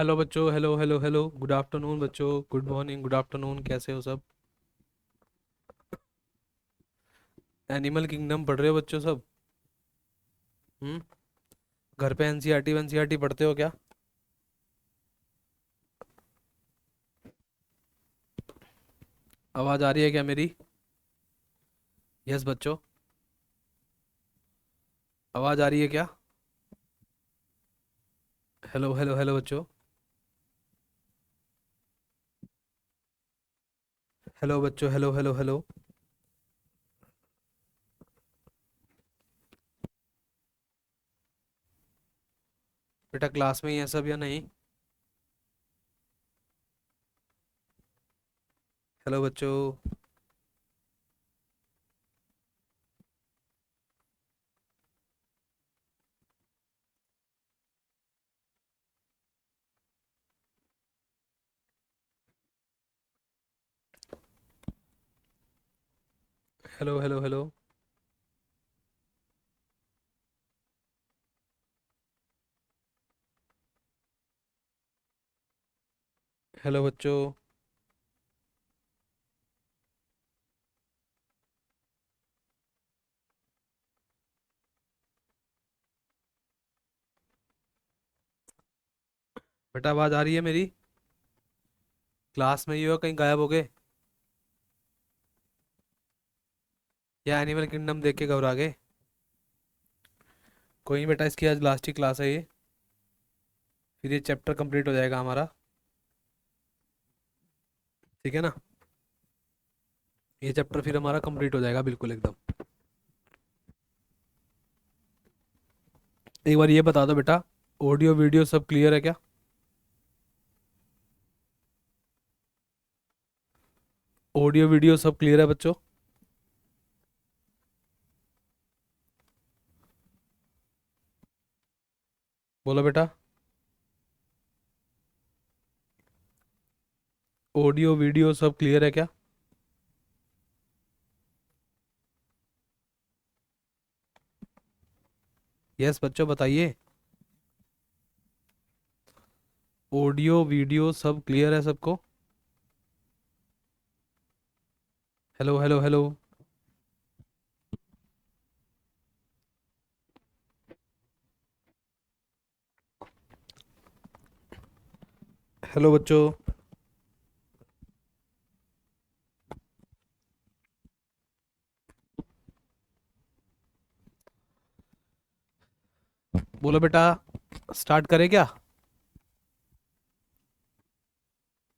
Hello बच्चों, hello hello hello, good afternoon बच्चों, good morning, good afternoon, कैसे हो सब? एनिमल किंगडम पढ़ रहे हो बच्चों सब? हम्म। घर पे एनसीईआरटी वेनसीईआरटी पढ़ते हो क्या? आवाज़ आ रही है क्या मेरी? यस बच्चों। आवाज़ आ रही है क्या? हेलो हेलो हेलो बच्चों। हेलो बच्चों, हेलो हेलो हेलो। बेटा क्लास में ही है सब या नहीं? हेलो बच्चों। Hello hello hello. हेलो बच्चों। बेटा आवाज़ आ रही है मेरी? क्लास में ही हो, कहीं गायब हो गए? या एनिमल किंगडम देख के घबरा गए? कोई नहीं बेटा, इसकी आज लास्ट ही क्लास है ये। फिर ये चैप्टर कंप्लीट हो जाएगा हमारा। ठीक है ना? ये चैप्टर फिर हमारा कंप्लीट हो जाएगा बिल्कुल एकदम। एक बार ये बता दो बेटा, ऑडियो वीडियो सब क्लियर है क्या? ऑडियो वीडियो सब क्लियर है बच्चों? बोलो बेटा। ऑडियो वीडियो सब क्लियर है क्या? यस बच्चों बताइए। ऑडियो वीडियो सब क्लियर है सबको? Hello hello hello. हेलो बच्चों। बोलो बेटा, स्टार्ट करें क्या?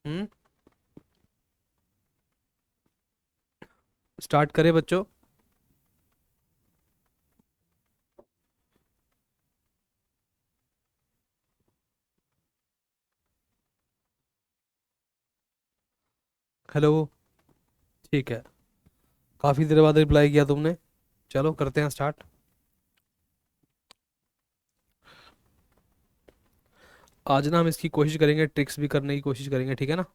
हम्म। स्टार्ट करें बच्चों? हेलो। ठीक है। काफी देर बाद रिप्लाई किया तुमने। चलो करते हैं स्टार्ट। आज ना हम इसकी कोशिश करेंगे, ट्रिक्स भी करने की कोशिश करेंगे, ठीक है ना?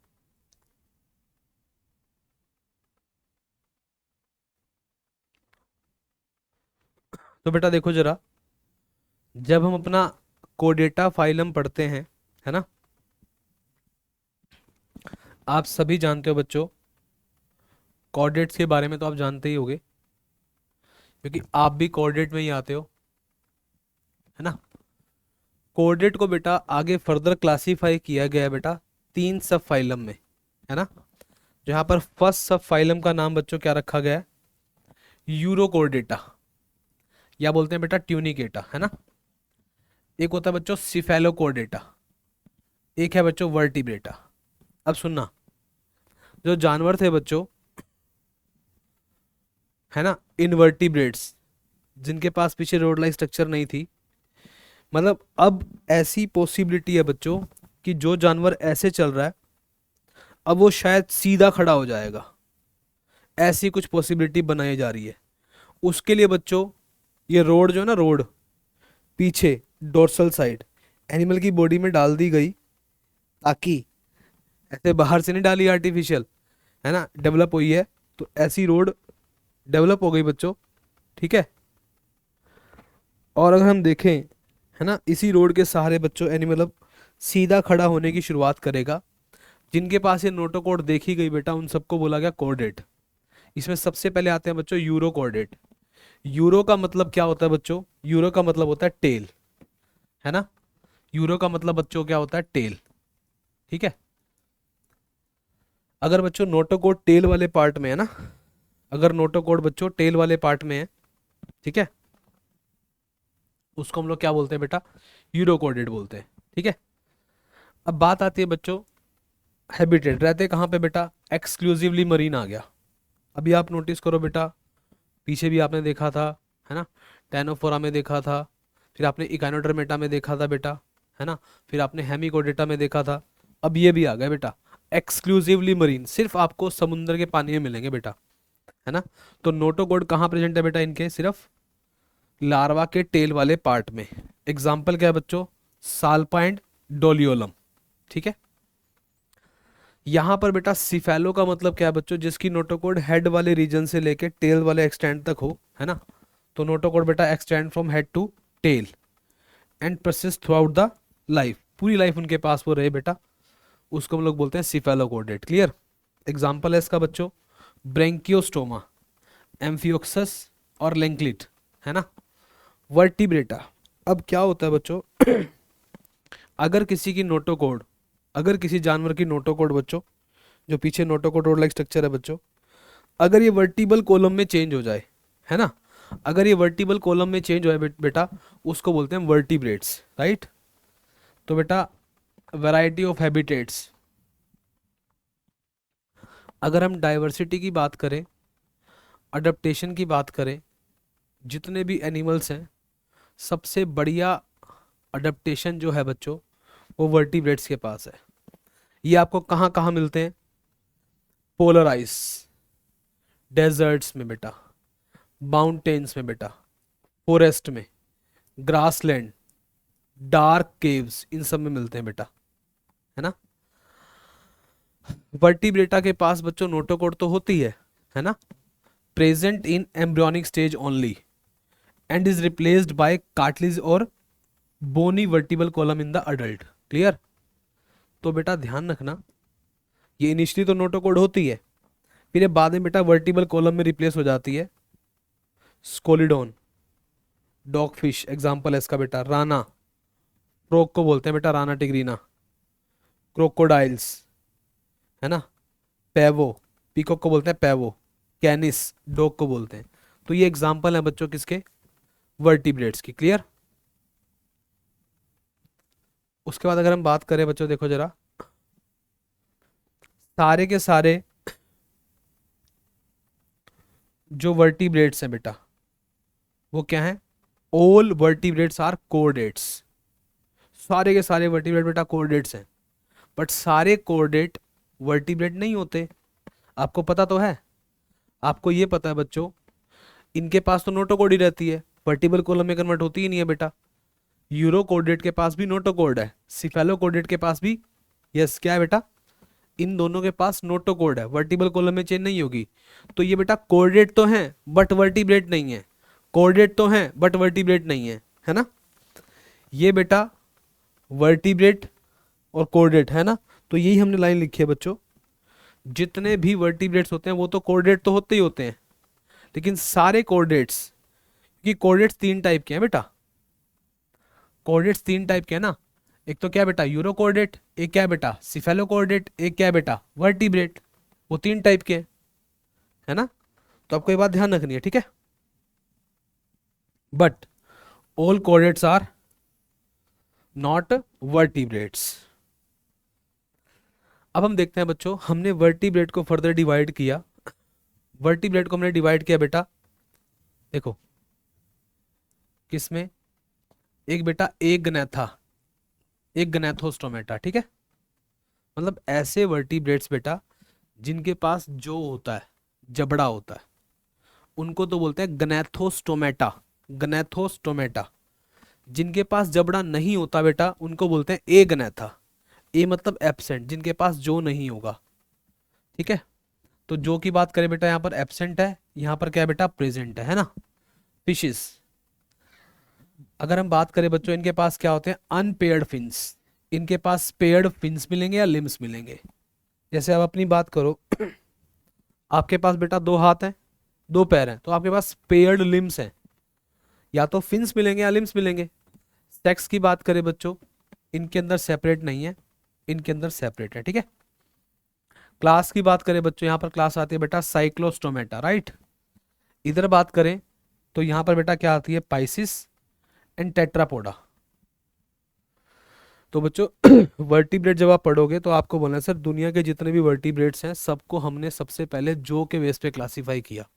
तो बेटा देखो जरा, जब हम अपना कोडेटा फाइल हम पढ़ते हैं, है ना? आप सभी जानते हो बच्चों, कोऑर्डिनेट्स के बारे में तो आप जानते ही होगे, क्योंकि आप भी कोऑर्डिनेट में ही आते हो, है ना? कोऑर्डिनेट को बेटा आगे फर्दर क्लासीफाई किया गया है बेटा तीन सब फाइलम में, है ना? जहां पर फर्स्ट सब फाइलम का नाम बच्चों क्या रखा गया है? यूरो कोऑर्डिनेटा, या बोलते हैं बेटा ट्यूनिकेटा, है ना? एक होता है बच्चों सिफेलो कोऑर्डिनेटा, एक है बच्चों वर्टिब्रेटा। अब सुनना, जो जानवर थे बच्चों, है ना, इनवर्टिब्रेट्स, जिनके पास पीछे रोड लाइक स्ट्रक्चर नहीं थी, मतलब अब ऐसी पॉसिबिलिटी है बच्चों कि जो जानवर ऐसे चल रहा है, अब वो शायद सीधा खड़ा हो जाएगा। ऐसी कुछ पॉसिबिलिटी बनाई जा रही है। उसके लिए बच्चों ये रोड जो है ना, रोड पीछे डोर्सल साइड एनिमल की बॉडी में डाल दी गई, ताकि ऐसे बाहर से नहीं डाली आर्टिफिशियल, है ना, डेवलप हुई है, तो ऐसी रोड डेवलप हो गई बच्चों। ठीक है? और अगर हम देखें, है ना, इसी रोड के सहारे बच्चों एनिमल अब सीधा खड़ा होने की शुरुआत करेगा। जिनके पास ये नोटोकॉर्ड देखी गई बेटा उन सबको बोला गया कॉर्डेट। इसमें सबसे पहले आते हैं बच्चों यूरो कॉर्डेट। यूरो का मतलब क्या होता है बच्चों? यूरो का मतलब होता है टेल, है ना। यूरो का मतलब बच्चों क्या होता है? टेल, ठीक है। अगर बच्चों नोटोकॉर्ड टेल वाले पार्ट में है ना, अगर नोटोकॉर्ड बच्चों टेल वाले पार्ट में है, ठीक है, उसको हम लोग क्या बोलते हैं बेटा? यूरो कॉर्डेट बोलते हैं, ठीक है। अब बात आती है बच्चों हैबिटेट, रहते कहाँ पे बेटा? एक्सक्लूसिवली मरीन आ गया। अभी आप नोटिस करो बेटा, पीछे भी आपने देखा था, है ना, टेनोफोरा में देखा था, फिर आपने इकाइनोडर्मेटा में देखा था बेटा, है ना, फिर आपने हेमिकोडेटा में देखा था, अब ये भी आ गया बेटा एक्सक्लूसिवली मरीन, सिर्फ आपको समुद्र के पानी में मिलेंगे बेटा, है ना। तो नोटोकॉर्ड कहाँ प्रेजेंट है बेटा इनके? सिर्फ लार्वा के टेल वाले पार्ट में। एग्जाम्पल क्या है बच्चों? साल्पा एंड डोलियोलम, ठीक है। यहां पर बेटा सिफेलो का मतलब क्या है बच्चों? जिसकी नोटोकॉर्ड हेड वाले रीजन से लेके टेल वाले एक्सटेंड तक हो, है ना। तो नोटोकॉर्ड बेटा extend from head to tail and persist throughout the life, पूरी लाइफ उनके पास वो रहे बेटा, उसको हम लोग बोलते हैं सिफेलोकॉर्डेट। क्लियर? एग्जाम्पल है इसका बच्चों ब्रेंकियोस्टोमा, एम्फियोक्सस और लेंक्लिट, है ना। वर्टिब्रेटा। अब क्या होता है बच्चों अगर किसी की नोटोकॉर्ड, अगर किसी जानवर की नोटोकॉर्ड बच्चों, जो पीछे नोटोकॉर्ड लाइक स्ट्रक्चर है बच्चों, अगर ये वर्टिबल कॉलम में चेंज हो जाए, है ना, अगर ये वर्टिबल कॉलम में चेंज हो जाए बेटा, उसको बोलते हैं वर्टिब्रेट्स, राइट। तो बेटा वैरायटी ऑफ हैबिटेट्स, अगर हम डाइवर्सिटी की बात करें, अडेप्टेशन की बात करें, जितने भी एनिमल्स हैं सबसे बढ़िया अडेप्टेशन जो है बच्चों वो वर्टिब्रेट्स के पास है। ये आपको कहाँ कहाँ मिलते हैं? पोलर आइस, डेजर्ट्स में बेटा, माउंटेन्स में बेटा, फॉरेस्ट में, ग्रासलैंड, डार्क केव्स, इन सब में मिलते हैं बेटा, है ना। वर्टिब्रेटा के पास बच्चों नोटोकॉर्ड तो होती है ना, present in embryonic stage only and is replaced by cartilage और bony vertebral column in the adult. Clear? तो बेटा ध्यान रखना, ये इनिशियली तो नोटोकॉर्ड होती है, फिर ये बाद में बेटा वर्टिबल कॉलम में रिप्लेस हो जाती है। स्कोलिडोन, डॉगफिश एग्जाम्पल है इसका बेटा, राना, क्रोक को बोलते हैं बेटा राना टिग्रीना, क्रोकोडाइल्स, है ना, पैवो, पीकॉक को बोलते हैं पैवो, कैनिस, डॉग को बोलते हैं। तो ये एग्जाम्पल है बच्चों किसके? वर्टिब्रेट्स की। क्लियर? उसके बाद अगर हम बात करें बच्चों, देखो जरा, सारे के सारे जो वर्टिब्रेट्स हैं बेटा वो क्या है? All vertebrates are chordates. सारे के सारे वर्टिब्रेट बेटा कोर्डेट्स हैं, बट सारे कोर्डेट वर्टिब्रेट नहीं होते। आपको पता तो है, आपको ये पता है बच्चों, इनके पास तो नोटोकॉर्ड ही रहती है, वर्टिबल कॉलम में कन्वर्ट होती ही नहीं है बेटा। यूरोकॉर्डेट के पास भी नोटोकॉर्ड है, सिफेलोकॉर्डेट के पास भी, यस क्या है बेटा, इन दोनों के पास नोटोकॉर्ड है, वर्टिबल कॉलम में चेंज नहीं होगी। तो ये बेटा कोर्डेट तो हैं बट वर्टिब्रेट नहीं है, कोर्डेट तो हैं बट वर्टिब्रेट नहीं है ना। ये बेटा वर्टिब्रेट और कोर्डेट है ना, तो यही हमने लाइन लिखी है बच्चों, जितने भी वर्टिब्रेट्स होते हैं वो तो कोर्डेट तो होते ही होते हैं, लेकिन सारे कोर्डेट्स, क्योंकि कोर्डेट्स तीन टाइप के हैं बेटा, कोर्डेट्स तीन टाइप के हैं ना, एक तो क्या बेटा यूरोकोर्डेट, एक क्या है बेटा सिफेलोकोर्डेट, एक क्या है बेटा वर्टिब्रेट, वो तीन टाइप के हैं, है ना। तो आपको ये बात ध्यान रखनी है, ठीक है। But all chordates are not vertebrates. अब हम देखते हैं बच्चों, हमने वर्टिब्रेट को फर्दर डिवाइड किया, वर्टिब्रेट को हमने डिवाइड किया बेटा, देखो किसमें? एक बेटा एक गनैथा, एक गनैथोस्टोमेटा, ठीक है। मतलब ऐसे वर्टिब्रेट्स बेटा जिनके पास जो होता है, जबड़ा होता है, उनको तो बोलते हैं गनैथोस्टोमेटा, गनैथोस्टोमेटा। जिनके पास जबड़ा नहीं होता बेटा उनको बोलते हैं ए गनैथा, ए मतलब एब्सेंट, जिनके पास जो नहीं होगा, ठीक है। तो जो की बात करें बेटा यहाँ पर एब्सेंट है, यहाँ पर क्या है बेटा प्रेजेंट है ना। फिशेस, अगर हम बात करें बच्चों इनके पास क्या होते हैं? अनपेयर्ड फिन्स, इनके पास पेयर्ड फिन्स मिलेंगे या लिम्स मिलेंगे। जैसे आप अपनी बात करो, आपके पास बेटा दो हाथ हैं, दो पैर हैं, तो आपके पास पेयर्ड लिम्स हैं, या तो फिन्स मिलेंगे या लिम्स मिलेंगे। सेक्स की बात करें बच्चों, इनके अंदर सेपरेट नहीं है, इनके अंदर सेपरेट है, ठीक है। क्लास की बात करें बच्चों, यहाँ पर क्लास आती है बेटा साइक्लोस्टोमेटा, राइट। इधर बात करें तो यहाँ पर बेटा क्या आती है, पाइसिस एंड टेट्रापोडा। तो बच्चों वर्टिब्रेट जब आप पढ़ोगे तो आपको बोलना है सर दुनिया के जितने भी वर्टिब्रेट्स हैं सबको हमने सबसे पहले जो के बेस पे क्लासिफाई किया।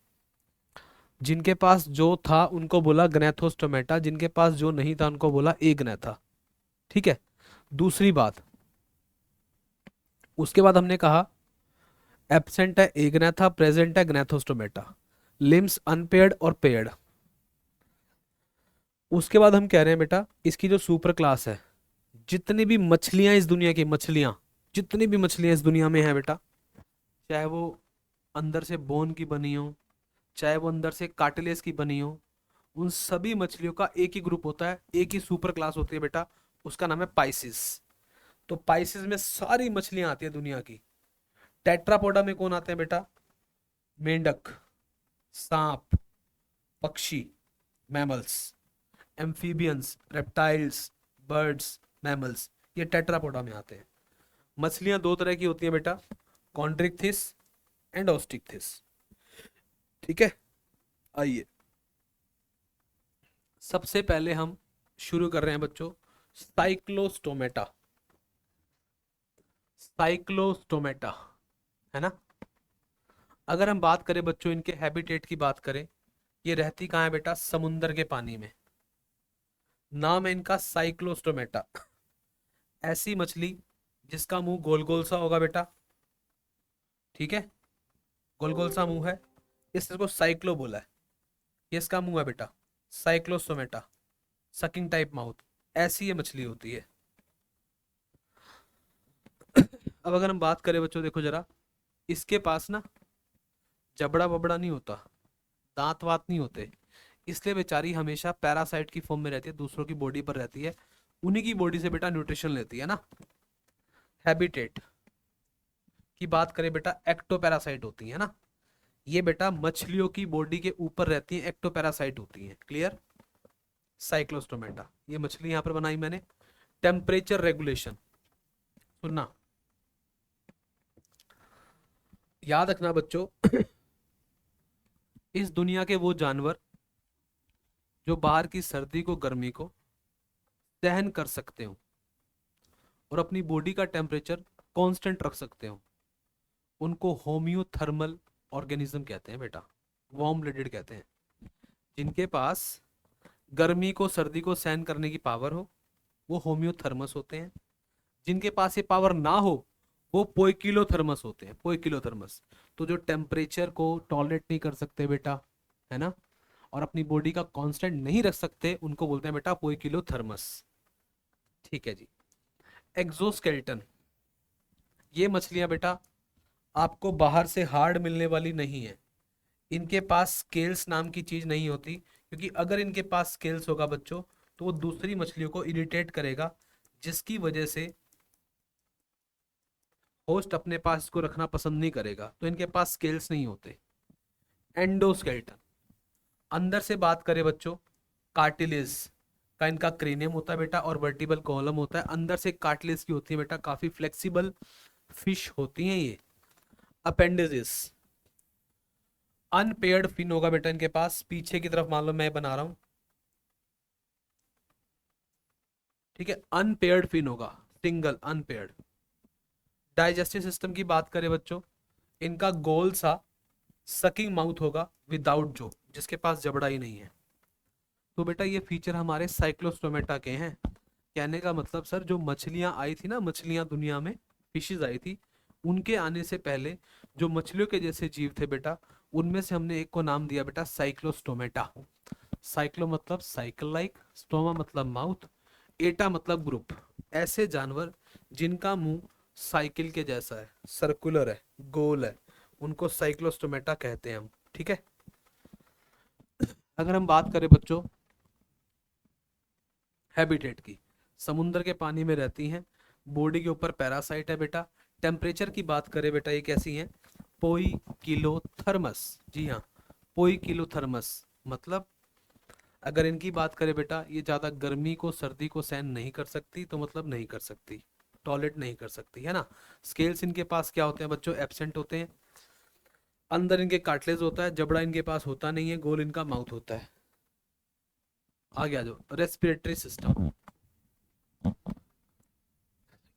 जिनके पास जो था उनको बोला ग्नैथोस्टोमेटा, जिनके पास जो नहीं था उनको बोला एग्नैथा, ठीक है। दूसरी बात, उसके बाद हमने कहा एब्सेंट है एग्नैथा, प्रेजेंट है ग्नैथोस्टोमेटा, लिम्स अनपेयर्ड और पेयर्ड। उसके बाद हम कह रहे हैं बेटा इसकी जो सुपर क्लास है, जितनी भी मछलियां इस दुनिया की, मछलियां जितनी भी मछलियां इस दुनिया में है बेटा, चाहे वो अंदर से बोन की बनी हो, चाहे वो अंदर से कार्टिलेज की बनी हो, उन सभी मछलियों का एक ही ग्रुप होता है, एक ही सुपर क्लास होती है बेटा, उसका नाम है पाइसिस। तो पाइसिस में सारी मछलियां आती है दुनिया की। टेट्रापोडा में कौन आते हैं बेटा, मेंढक, सांप, पक्षी, mammals, amphibians, reptiles, birds, mammals, ये टेट्रापोडा में आते हैं। मछलियां दो तरह की होती हैं बेटा, कॉन्ड्रिक्थिस एंड ऑस्टिक्थिस, ठीक है। आइए सबसे पहले हम शुरू कर रहे हैं बच्चों साइक्लोस्टोमेटा। साइक्लोस्टोमेटा, है ना। अगर हम बात करें बच्चों इनके हैबिटेट की बात करें, ये रहती कहाँ है बेटा, समुंदर के पानी में। नाम है इनका साइक्लोस्टोमेटा। ऐसी मछली जिसका मुंह गोल गोल सा होगा बेटा, ठीक है, गोल गोल सा मुंह है, इसको साइक्लो बोला है। ये इसका मुंह है बेटा, साइक्लोस्टोमेटा, सकिंग टाइप माउथ, ऐसी ये मछली होती है। अब अगर हम बात करें बच्चों, देखो जरा, इसके पास ना जबड़ा वबड़ा नहीं होता, दांत वात नहीं होते, इसलिए बेचारी हमेशा पैरासाइट की फॉर्म में रहती है, दूसरों की बॉडी पर रहती है, उन्हीं की बॉडी से बेटा न्यूट्रिशन लेती है ना। हैबिटेट की बात करें बेटा, एक्टोपैरासाइट होती है ना, ये बेटा मछलियों की बॉडी के ऊपर रहती है, एक्टोपैरासाइट होती है, क्लियर। साइक्लोस्टोमेटा, ये मछली यहां पर बनाई मैंने। टेम्परेचर रेगुलेशन, सुनना, याद रखना बच्चों इस दुनिया के वो जानवर जो बाहर की सर्दी को, गर्मी को सहन कर सकते हो और अपनी बॉडी का टेम्परेचर कांस्टेंट रख सकते हो, उनको होम्योथर्मल ऑर्गेनिज्म कहते हैं बेटा, वार्म ब्लडेड कहते हैं। जिनके पास गर्मी को, सर्दी को सहन करने की पावर हो, वो होम्योथर्मस होते हैं। जिनके पास ये पावर ना हो, वो पोइकिलोथर्मस होते हैं, पोइकिलोथर्मस। तो जो टेम्परेचर को टॉलरेट नहीं कर सकते बेटा, है ना, और अपनी बॉडी का कांस्टेंट नहीं रख सकते, उनको बोलते हैं बेटा पोइकिलोथर्मस, ठीक है जी। एक्सोस्केलेटन, ये मछलियां बेटा आपको बाहर से हार्ड मिलने वाली नहीं है। इनके पास स्केल्स नाम की चीज नहीं होती, क्योंकि अगर इनके पास स्केल्स होगा बच्चों तो वो दूसरी मछलियों को इरिटेट करेगा, जिसकी वजह से होस्ट अपने पास इसको रखना पसंद नहीं करेगा, तो इनके पास स्केल्स नहीं होते। एंडोस्केलेटन, अंदर से बात करें बच्चों, कार्टिलेज का इनका क्रेनियम होता है बेटा, और वर्टिबल कॉलम होता है, अंदर से कार्टिलेज की होती है बेटा, काफी फ्लेक्सिबल फिश होती हैं ये। अपेंडिजेस, अनपेयर्ड फिन होगा बेटा इनके पास, पीछे की तरफ मान लो मैं बना रहा हूं, ठीक है, अनपेयर्ड फिन होगा, सिंगल अनपेयर्ड। डाइजेस्टिव सिस्टम की बात करें बच्चों, इनका गोल सा सकिंग माउथ होगा विदाउट जो, जिसके पास जबड़ा ही नहीं है। तो बेटा ये फीचर हमारे साइक्लोस्टोमेटा के हैं। कहने का मतलब सर जो मछलियां आई थी ना, मछलियां दुनिया में फिशेज आई थी, उनके आने से पहले जो मछलियों के जैसे जीव थे बेटा, उनमें से हमने एक को नाम दिया बेटा साइक्लोस्टोमेटा। साइक्लो मतलब साइकिल लाइक, स्टोमा मतलब माउथ, एटा मतलब ग्रुप। ऐसे जानवर जिनका मुंह साइकिल के जैसा है, सर्कुलर है, गोल है, उनको साइक्लोस्टोमेटा कहते हैं हम, ठीक है। अगर हम बात करें बच्चों हैबिटेट की, समुद्र के पानी में रहती हैं, बॉडी के ऊपर पैरासाइट है बेटा। टेम्परेचर की बात करें बेटा, ये कैसी है, पोइकिलोथर्मस, जी हाँ पोइकिलोथर्मस, मतलब अगर इनकी बात करें बेटा, ये ज़्यादा गर्मी को सर्दी को सहन नहीं कर सकती, तो मतलब नहीं कर सकती, टॉयलेट नहीं कर सकती, है ना। स्केल्स इनके पास क्या होते हैं बच्चों, एब्सेंट होते हैं। अंदर इनके कार्टिलेज होता है, जबड़ा इनके पास होता नहीं है, गोल इनका माउथ होता है। आगे आ जाओ, रेस्पिरेटरी सिस्टम।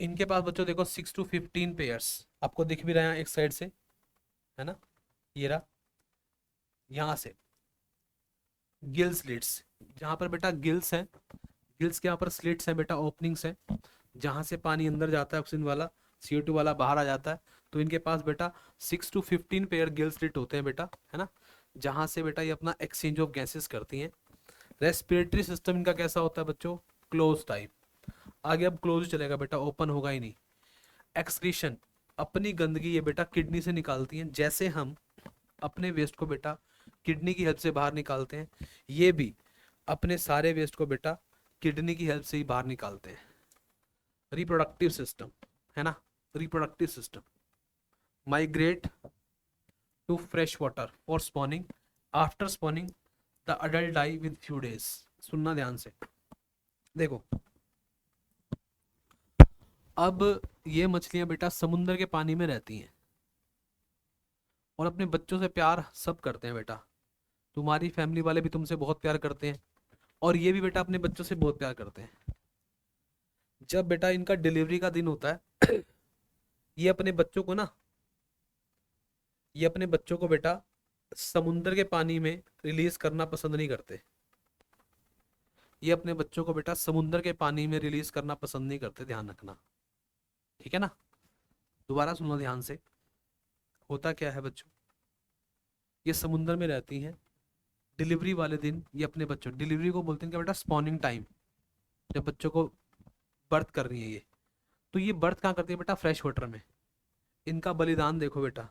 इनके पास बच्चों देखो 6 to 15 पेयर्स आपको दिख भी रहे हैं एक साइड से, है ना, ये रहा, यहाँ से गिल स्लिट्स, जहाँ पर बेटा गिल्स हैं, गिल्स के यहाँ पर स्लिट्स हैं बेटा, ओपनिंग्स हैं, जहाँ से पानी अंदर जाता है ऑक्सीजन वाला, CO2 वाला बाहर आ जाता है। तो इनके पास बेटा 6 to 15 पेयर गिल स्लिट होते हैं बेटा, है ना, जहाँ से बेटा ये अपना एक्सचेंज ऑफ गैसेस करती हैं। रेस्पिरेटरी सिस्टम इनका कैसा होता है बच्चों, क्लोज टाइप। आगे अब क्लोज ही चलेगा बेटा, ओपन होगा ही नहीं। एक्सक्रीशन, अपनी गंदगी ये बेटा किडनी से निकालती हैं, जैसे हम अपने वेस्ट को बेटा किडनी की हेल्प से बाहर निकालते हैं, ये भी अपने सारे वेस्ट को बेटा किडनी की हेल्प से ही बाहर निकालते हैं। रिप्रोडक्टिव सिस्टम, है ना, reproductive system, migrate to fresh water for spawning, after spawning the adult die with few days. सुनना ध्यान से, देखो अब ये मछलियां बेटा समुद्र के पानी में रहती हैं और अपने बच्चों से प्यार सब करते हैं बेटा। तुम्हारी फैमिली वाले भी तुमसे बहुत प्यार करते हैं और ये भी बेटा अपने बच्चों से बहुत प्यार करते हैं। जब बेटा इनका डिलीवरी का दिन होता है ये अपने बच्चों को ना, ये अपने बच्चों को बेटा समुद्र के पानी में रिलीज करना पसंद नहीं करते। ये अपने बच्चों को बेटा समुद्र के पानी में रिलीज करना पसंद नहीं करते, ध्यान रखना, ठीक है ना। दोबारा सुनना ध्यान से, होता क्या है बच्चों, ये समुद्र में रहती हैं, डिलीवरी वाले दिन ये अपने बच्चों, डिलीवरी को बोलते हैं क्या बेटा, स्पॉनिंग टाइम, जब बच्चों को बर्थ कर रही है ये, तो ये बर्थ कहाँ करती है बेटा, फ्रेश वाटर में। इनका बलिदान देखो बेटा,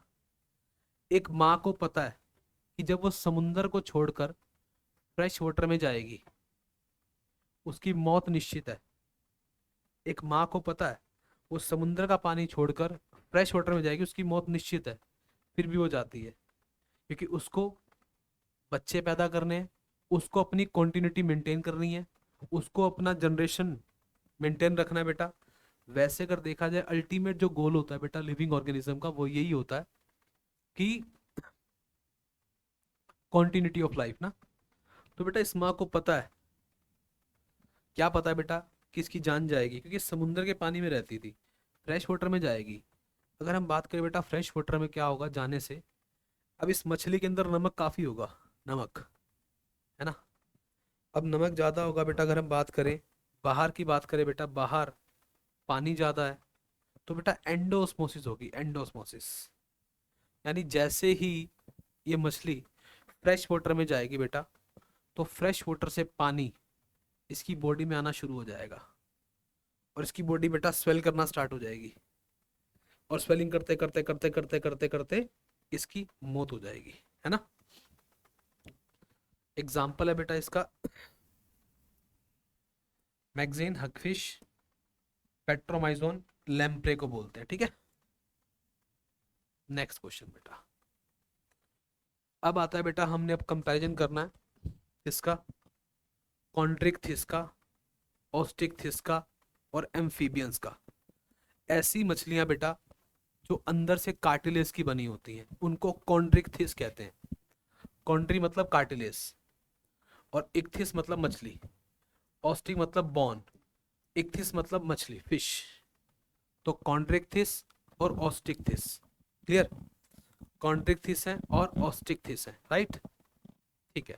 एक माँ को पता है कि जब वो समुद्र को छोड़कर फ्रेश वाटर में जाएगी उसकी मौत निश्चित है। एक माँ को पता है वो समुद्र का पानी छोड़कर फ्रेश वाटर में जाएगी, उसकी मौत निश्चित है, फिर भी वो जाती है, क्योंकि उसको बच्चे पैदा करने हैं, उसको अपनी कॉन्टिन्यूटी मेंटेन करनी है, उसको अपना जनरेशन मेंटेन रखना है बेटा। वैसे अगर देखा जाए अल्टीमेट जो गोल होता है बेटा लिविंग ऑर्गेनिज्म का, वो यही होता है कि कॉन्टिन्यूटी ऑफ लाइफ ना। तो बेटा इस माँ को पता है, क्या पता है बेटा, कि इसकी जान जाएगी, क्योंकि समुद्र के पानी में रहती थी, फ्रेश वाटर में जाएगी। अगर हम बात करें बेटा फ्रेश वाटर में क्या होगा जाने से, अब इस मछली के अंदर नमक काफ़ी होगा, नमक, है ना। अब नमक ज़्यादा होगा बेटा, अगर हम बात करें बाहर की बात करें बेटा, बाहर पानी ज़्यादा है, तो बेटा एंडोस्मोसिस होगी, एंडोस्मोसिस, यानी जैसे ही ये मछली फ्रेश वाटर में जाएगी बेटा, तो फ्रेश वाटर से पानी इसकी बॉडी में आना शुरू हो जाएगा और इसकी बॉडी बेटा स्वेल करना स्टार्ट हो जाएगी और स्वेलिंग करते करते करते करते करते करते इसकी मौत हो जाएगी, है ना। एग्जाम्पल है बेटा इसका मैगजीन, हगफिश, पेट्रोमाइजोन, लैम्प्रे को बोलते हैं, ठीक है। नेक्स्ट क्वेश्चन बेटा, अब आता है बेटा, हमने अब कंपैरिजन करना है इसका कॉन्ड्रिक्थिस का, ऑस्टिकथिस का और एम्फीबियंस का। ऐसी मछलियां बेटा जो अंदर से कार्टिलेज की बनी होती हैं उनको कॉन्ड्रिक्थिस कहते हैं। कॉन्ड्री मतलब कार्टिलेज और इक्थिस मतलब मछली, ऑस्टिक मतलब बॉन, इक्थिस मतलब मछली, फिश। तो कॉन्ड्रिक्थिस और ऑस्टिकथिस, क्लियर, कॉन्ड्रिक्थिस है और ऑस्टिकथिस है, राइट, ठीक है।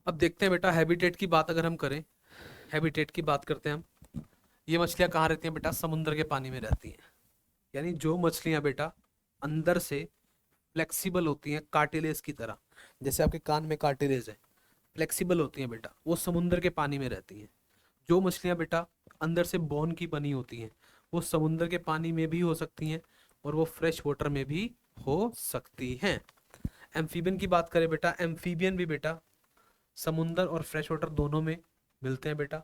अब देखते हैं बेटा हैबिटेट की बात अगर हम करें, हैबिटेट की बात करते हैं हम। ये मछलियां कहाँ रहती हैं बेटा, समुद्र के पानी में रहती हैं। यानी जो मछलियां बेटा अंदर से फ्लेक्सिबल होती हैं कार्टिलेज की तरह, जैसे आपके कान में कार्टिलेज है, फ्लेक्सिबल होती हैं बेटा, वो समुद्र के पानी में रहती हैं। जो मछलियां बेटा अंदर से बोन की बनी होती हैं वो समुद्र के पानी में भी हो सकती हैं और वो फ्रेश वाटर में भी हो सकती हैं। एम्फीबियन की बात करें बेटा, एम्फीबियन भी बेटा समुंदर और फ्रेश वाटर दोनों में मिलते हैं बेटा।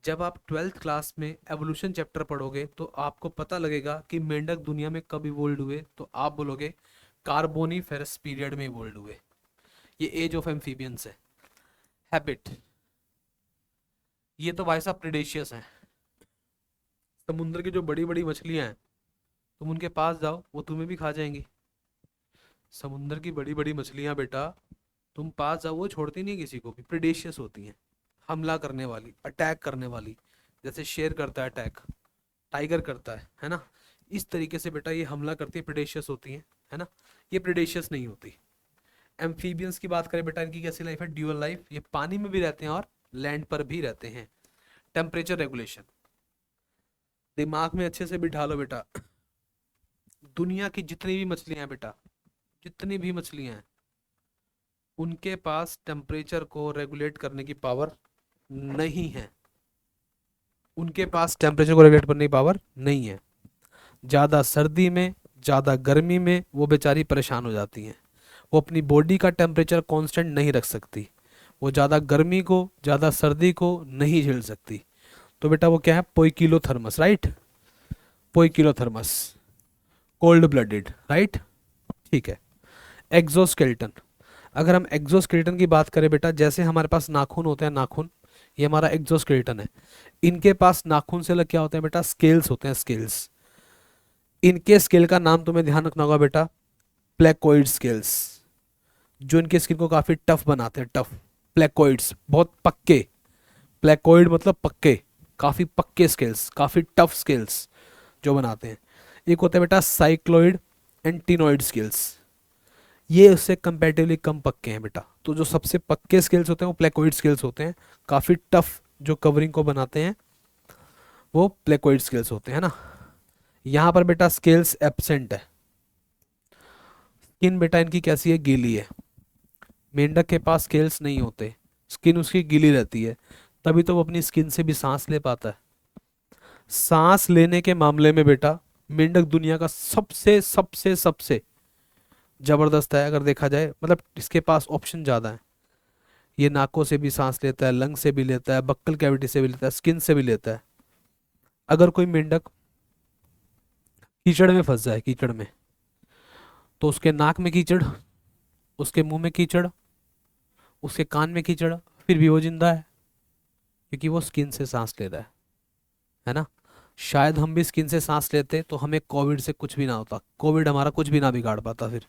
जब आप 12th क्लास में एवोल्यूशन चैप्टर पढ़ोगे तो आपको पता लगेगा कि मेंढक दुनिया में कब इवोल्व हुए, तो आप बोलोगे कार्बोनीफेरस पीरियड में इवोल्व हुए। ये एज ऑफ एम्फीबियंस है। हैबिट, ये तो भाई साहब प्रेडेशियस हैं। समुद्र की जो बड़ी बड़ी मछलियां हैं, तुम उनके पास जाओ वो तुम्हें भी खा जाएंगी। समुद्र की बड़ी बड़ी मछलियां बेटा, तुम पास जाओ वो छोड़ती नहीं किसी को भी, प्रेडेशियस होती हैं, हमला करने वाली, अटैक करने वाली। जैसे शेर करता है अटैक, टाइगर करता है ना। इस तरीके से बेटा ये हमला करती है, प्रेडेशियस होती है ना। ये प्रेडेशियस नहीं होती। एम्फीबियंस की बात करें बेटा, इनकी कैसी लाइफ है, ड्यूअल लाइफ। ये पानी में भी रहते हैं और लैंड पर भी रहते हैं। टेम्परेचर रेगुलेशन, दिमाग में अच्छे से बिठा लो बेटा। दुनिया की जितनी भी मछलियां हैं बेटा, जितनी भी मछलियां हैं, उनके पास टेम्परेचर को रेगुलेट करने की पावर नहीं है। उनके पास टेम्परेचर को रेगुलेट करने की पावर नहीं है। ज़्यादा सर्दी में, ज़्यादा गर्मी में वो बेचारी परेशान हो जाती हैं। वो अपनी बॉडी का टेम्परेचर कांस्टेंट नहीं रख सकती। वो ज़्यादा गर्मी को, ज़्यादा सर्दी को नहीं झेल सकती। तो बेटा वो क्या है, poikilothermous, right. Poikilothermous, cold blooded, right. ठीक है। एक्सोस्केलेटन, अगर हम एक्सोस्केलेटन की बात करें बेटा, जैसे हमारे पास नाखून होते हैं, नाखून, ये हमारा एक्सोस्केलेटन है। इनके पास नाखून से अलग क्या होते हैं बेटा, स्केल्स होते हैं, स्केल्स। इनके स्केल का नाम तुम्हें ध्यान रखना होगा बेटा, प्लेकोइड स्केल्स, जो इनके स्किन को काफी टफ बनाते हैं, टफ। प्लेकोइड्स, बहुत पक्के। प्लेकोइड मतलब पक्के, काफी पक्के स्केल्स, काफी टफ स्केल्स जो बनाते हैं। एक होता है बेटा साइक्लोइड एंटीनोइड स्केल्स, ये उससे कंपैरेटिवली कम पक्के हैं बेटा। तो जो सबसे पक्के स्केल्स होते हैं वो प्लेकोइड स्केल्स होते हैं, काफी टफ, जो कवरिंग को बनाते हैं वो प्लेकोइड स्केल्स होते हैं ना। यहाँ पर बेटा स्केल्स एब्सेंट है। स्किन बेटा इनकी कैसी है, गीली है। मेंढक के पास स्केल्स नहीं होते, स्किन उसकी गीली रहती है, तभी तो वो अपनी स्किन से भी सांस ले पाता है। सांस लेने के मामले में बेटा मेंढक दुनिया का सबसे सबसे सबसे जबरदस्त है, अगर देखा जाए, मतलब इसके पास ऑप्शन ज्यादा है। ये नाकों से भी सांस लेता है, लंग से भी लेता है, बक्कल कैविटी से भी लेता है, स्किन से भी लेता है। अगर कोई मेंढक कीचड़ में फंस जाए, कीचड़ में, तो उसके नाक में कीचड़, उसके मुंह में कीचड़, उसके कान में कीचड़, फिर भी वो जिंदा है, क्योंकि वो स्किन से सांस ले रहा है ना। शायद हम भी स्किन से सांस लेते तो हमें कोविड से कुछ भी ना होता, कोविड हमारा कुछ भी ना बिगाड़ पाता फिर।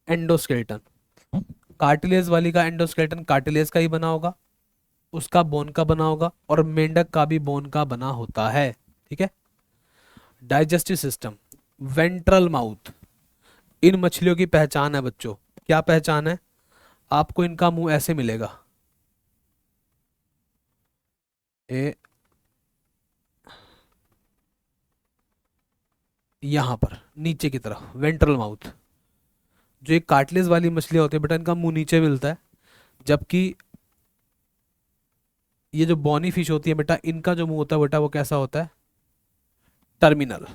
एंडोस्केलेटन, कार्टिलेज वाली का एंडोस्केलेटन कार्टिलेज का ही बना होगा, उसका बोन का बना होगा, और मेंढक का भी बोन का बना होता है, ठीक है। डाइजेस्टिव सिस्टम, वेंट्रल माउथ, इन मछलियों की पहचान है बच्चों। क्या पहचान है, आपको इनका मुंह ऐसे मिलेगा, ए, यहां पर नीचे की तरफ वेंट्रल माउथ। जो एक कार्टिलेज वाली मछलियां होती है बेटा, इनका मुंह नीचे मिलता है, जबकि ये जो बॉनी फिश होती है बेटा, इनका जो मुंह होता है बेटा वो कैसा होता है, टर्मिनल।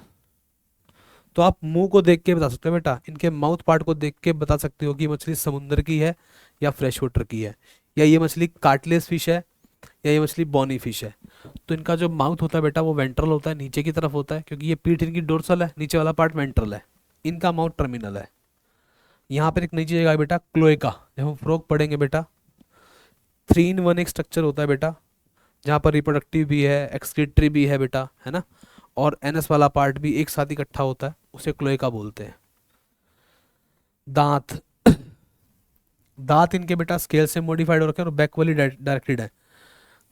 तो आप मुंह को देख के बता सकते हो बेटा, इनके माउथ पार्ट को देख के बता सकते हो कि ये मछली समुद्र की है या फ्रेश वाटर की है, या ये मछली कार्टिलेज फिश है या ये मछली बॉनी फिश है। तो इनका जो माउथ होता है बेटा वो वेंट्रल होता है, नीचे की तरफ होता है, क्योंकि ये पीठ इनकी डोर्सल है, नीचे वाला पार्ट वेंट्रल है। इनका माउथ टर्मिनल है। यहाँ पर एक नई चीज है बेटा, क्लोएका। जब हम फ्रॉग पढ़ेंगे बेटा, 3 in 1 एक स्ट्रक्चर होता है बेटा, जहाँ पर रिप्रोडक्टिव भी है, एक्सक्रीटरी भी है बेटा, है ना, और एनएस वाला पार्ट भी एक साथ इकट्ठा होता है, उसे क्लोएका बोलते हैं। दांत, दांत इनके बेटा स्केल से मॉडिफाइड हो रखे हैं और बैक वाली डायरेक्टेड है।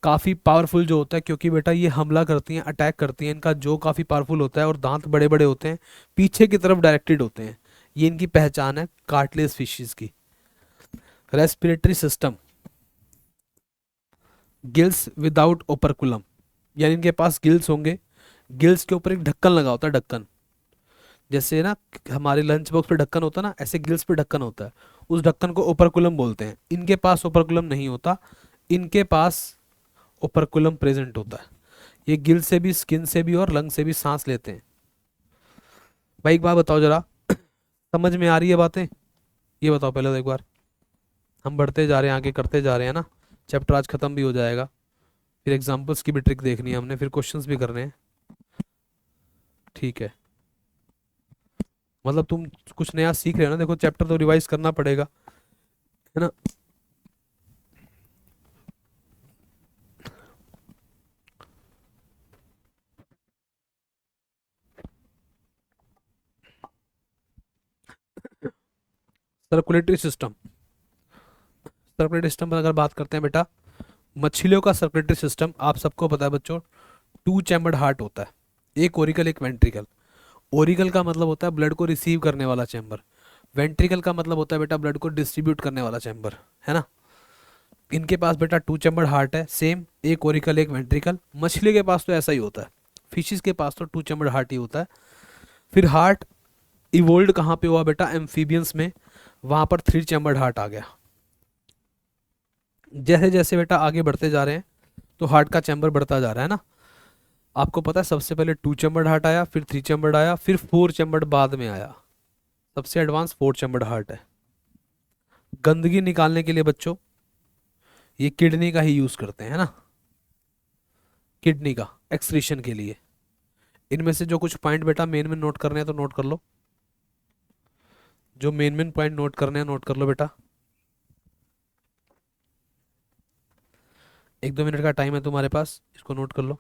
काफ़ी पावरफुल जो होता है, क्योंकि बेटा ये हमला करती हैं, अटैक करती हैं, इनका जो काफ़ी पावरफुल होता है, और दांत बड़े बड़े होते हैं, पीछे की तरफ डायरेक्टेड होते हैं। ये इनकी पहचान है कार्टिलेज फिशेस की। Respiratory system, gills without operculum, यानी इनके पास गिल्स होंगे, गिल्स के ऊपर एक ढक्कन लगा होता है, ढक्कन, जैसे ना हमारे लंच बॉक्स पे ढक्कन होता है ना, ऐसे गिल्स पे ढक्कन होता है, उस ढक्कन को ओपरकुलम बोलते हैं। इनके पास ओपरकुलम नहीं होता, इनके पास ओपरकुलम प्रेजेंट होता है। ये गिल से भी, स्किन से भी और लंग से भी सांस लेते हैं। भाई एक बात बताओ जरा, समझ में आ रही है बातें, ये बताओ पहले तो एक बार। हम बढ़ते जा रहे हैं, आगे करते जा रहे हैं ना, चैप्टर आज खत्म भी हो जाएगा, फिर एग्जाम्पल्स की भी ट्रिक देखनी है हमने, फिर क्वेश्चंस भी करने हैं। ठीक है, मतलब तुम कुछ नया सीख रहे हो ना, देखो चैप्टर तो रिवाइज करना पड़ेगा, है ना। सर्कुलेटरी सिस्टम, सर्कुलेटरी सिस्टम पर अगर बात करते हैं बेटा, मछलियों का सर्कुलेटरी सिस्टम आप सबको पता है बच्चों, टू चैम्बर्ड हार्ट होता है, एक ओरिकल एक वेंट्रिकल। ओरिकल का मतलब होता है ब्लड को रिसीव करने वाला चैम्बर, वेंट्रिकल का मतलब होता है बेटा ब्लड को डिस्ट्रीब्यूट करने वाला चैम्बर, है ना। इनके पास बेटा टू चैम्बर्ड हार्ट है, सेम, एक ओरिकल एक वेंट्रिकल। मछली के पास तो ऐसा ही होता है, फिशेस के पास तो टू चैम्बर्ड हार्ट ही होता है। फिर हार्ट इवोल्व कहाँ पे हुआ बेटा, एम्फीबियंस में, वहां पर थ्री चैम्बर्ड हार्ट आ गया। जैसे जैसे बेटा आगे बढ़ते जा रहे हैं तो हार्ट का चैम्बर बढ़ता जा रहा है ना। आपको पता है सबसे पहले टू चैम्बर्ड हार्ट आया, फिर थ्री चैम्बर्ड आया, फिर फोर चैम्बर्ड बाद में आया। सबसे एडवांस फोर चैम्बर्ड हार्ट है। गंदगी निकालने के लिए बच्चों ये किडनी का ही यूज करते हैं, है ना, किडनी का एक्सक्रीशन के लिए। इनमें से जो कुछ पॉइंट बेटा मेन में नोट करने हैं तो नोट कर लो, जो मेन मेन पॉइंट नोट करने हैं नोट कर लो बेटा। 1-2 मिनट का टाइम है तुम्हारे पास, इसको नोट कर लो।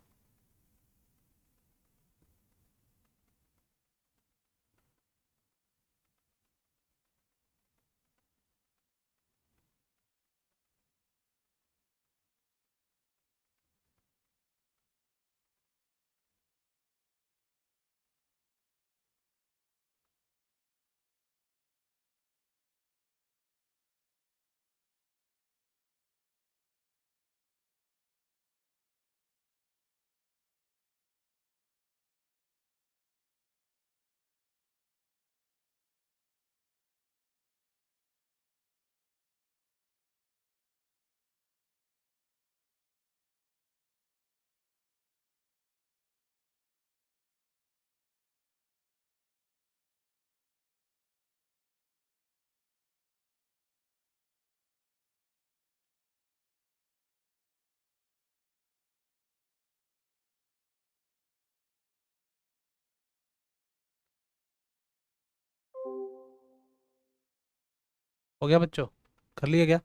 हो गया बच्चों, कर लिया क्या?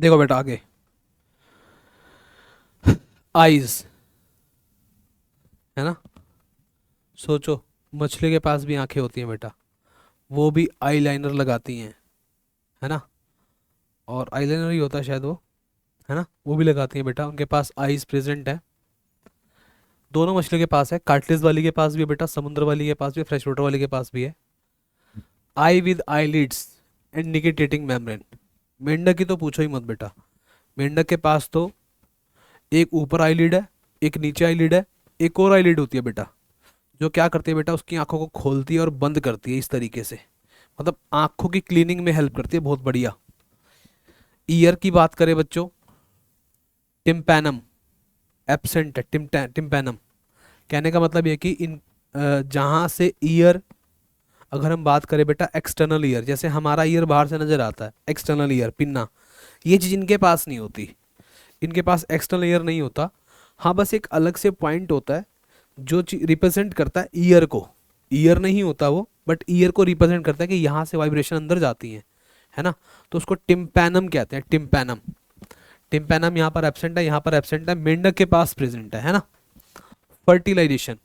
देखो बेटा आगे, आईज, है ना। सोचो, मछली के पास भी आंखें होती हैं बेटा, वो भी आई लाइनर लगाती हैं, है ना। और आई लाइनर ही होता है शायद वो, है ना, वो भी लगाती हैं बेटा, उनके पास आईज प्रेजेंट है। दोनों मछली के पास है, कार्टिलेज वाली के पास भी है बेटा, समुद्र वाली के पास भी है, फ्रेश वाटर वाली के पास भी है। आई विद आईलिड्स एंड निकेटेटिंग मेम्ब्रेन। मेंढक की तो पूछो ही मत बेटा, मेंढक के पास तो एक ऊपर आईलिड है, एक नीचे आईलिड है, एक और आईलिड होती है बेटा, जो क्या करती है बेटा उसकी आंखों को खोलती है और बंद करती है इस तरीके से, मतलब आंखों की क्लीनिंग में हेल्प करती है, बहुत बढ़िया। ईयर की बात करें बच्चों, टिम्पैनम एब्सेंट है, टिम्पैनम। कहने का मतलब ये कि इन जहाँ से ईयर, अगर हम बात करें बेटा एक्सटर्नल ईयर, जैसे हमारा ईयर बाहर से नजर आता है, एक्सटर्नल ईयर पिन्ना, ये चीज़ इनके पास नहीं होती, इनके पास एक्सटर्नल ईयर नहीं होता। हाँ बस एक अलग से पॉइंट होता है जो रिप्रेजेंट करता है ईयर को, ईयर नहीं होता वो, बट ईयर को रिप्रेजेंट करता है कि यहाँ से वाइब्रेशन अंदर जाती है ना। तो उसको टिम्पैनम कहते हैं, टिम्पैनम। टिम्पैनम यहाँ पर एब्सेंट है, यहाँ पर एब्सेंट है, मेंढक के पास प्रेजेंट है ना। फर्टिलाइजेशन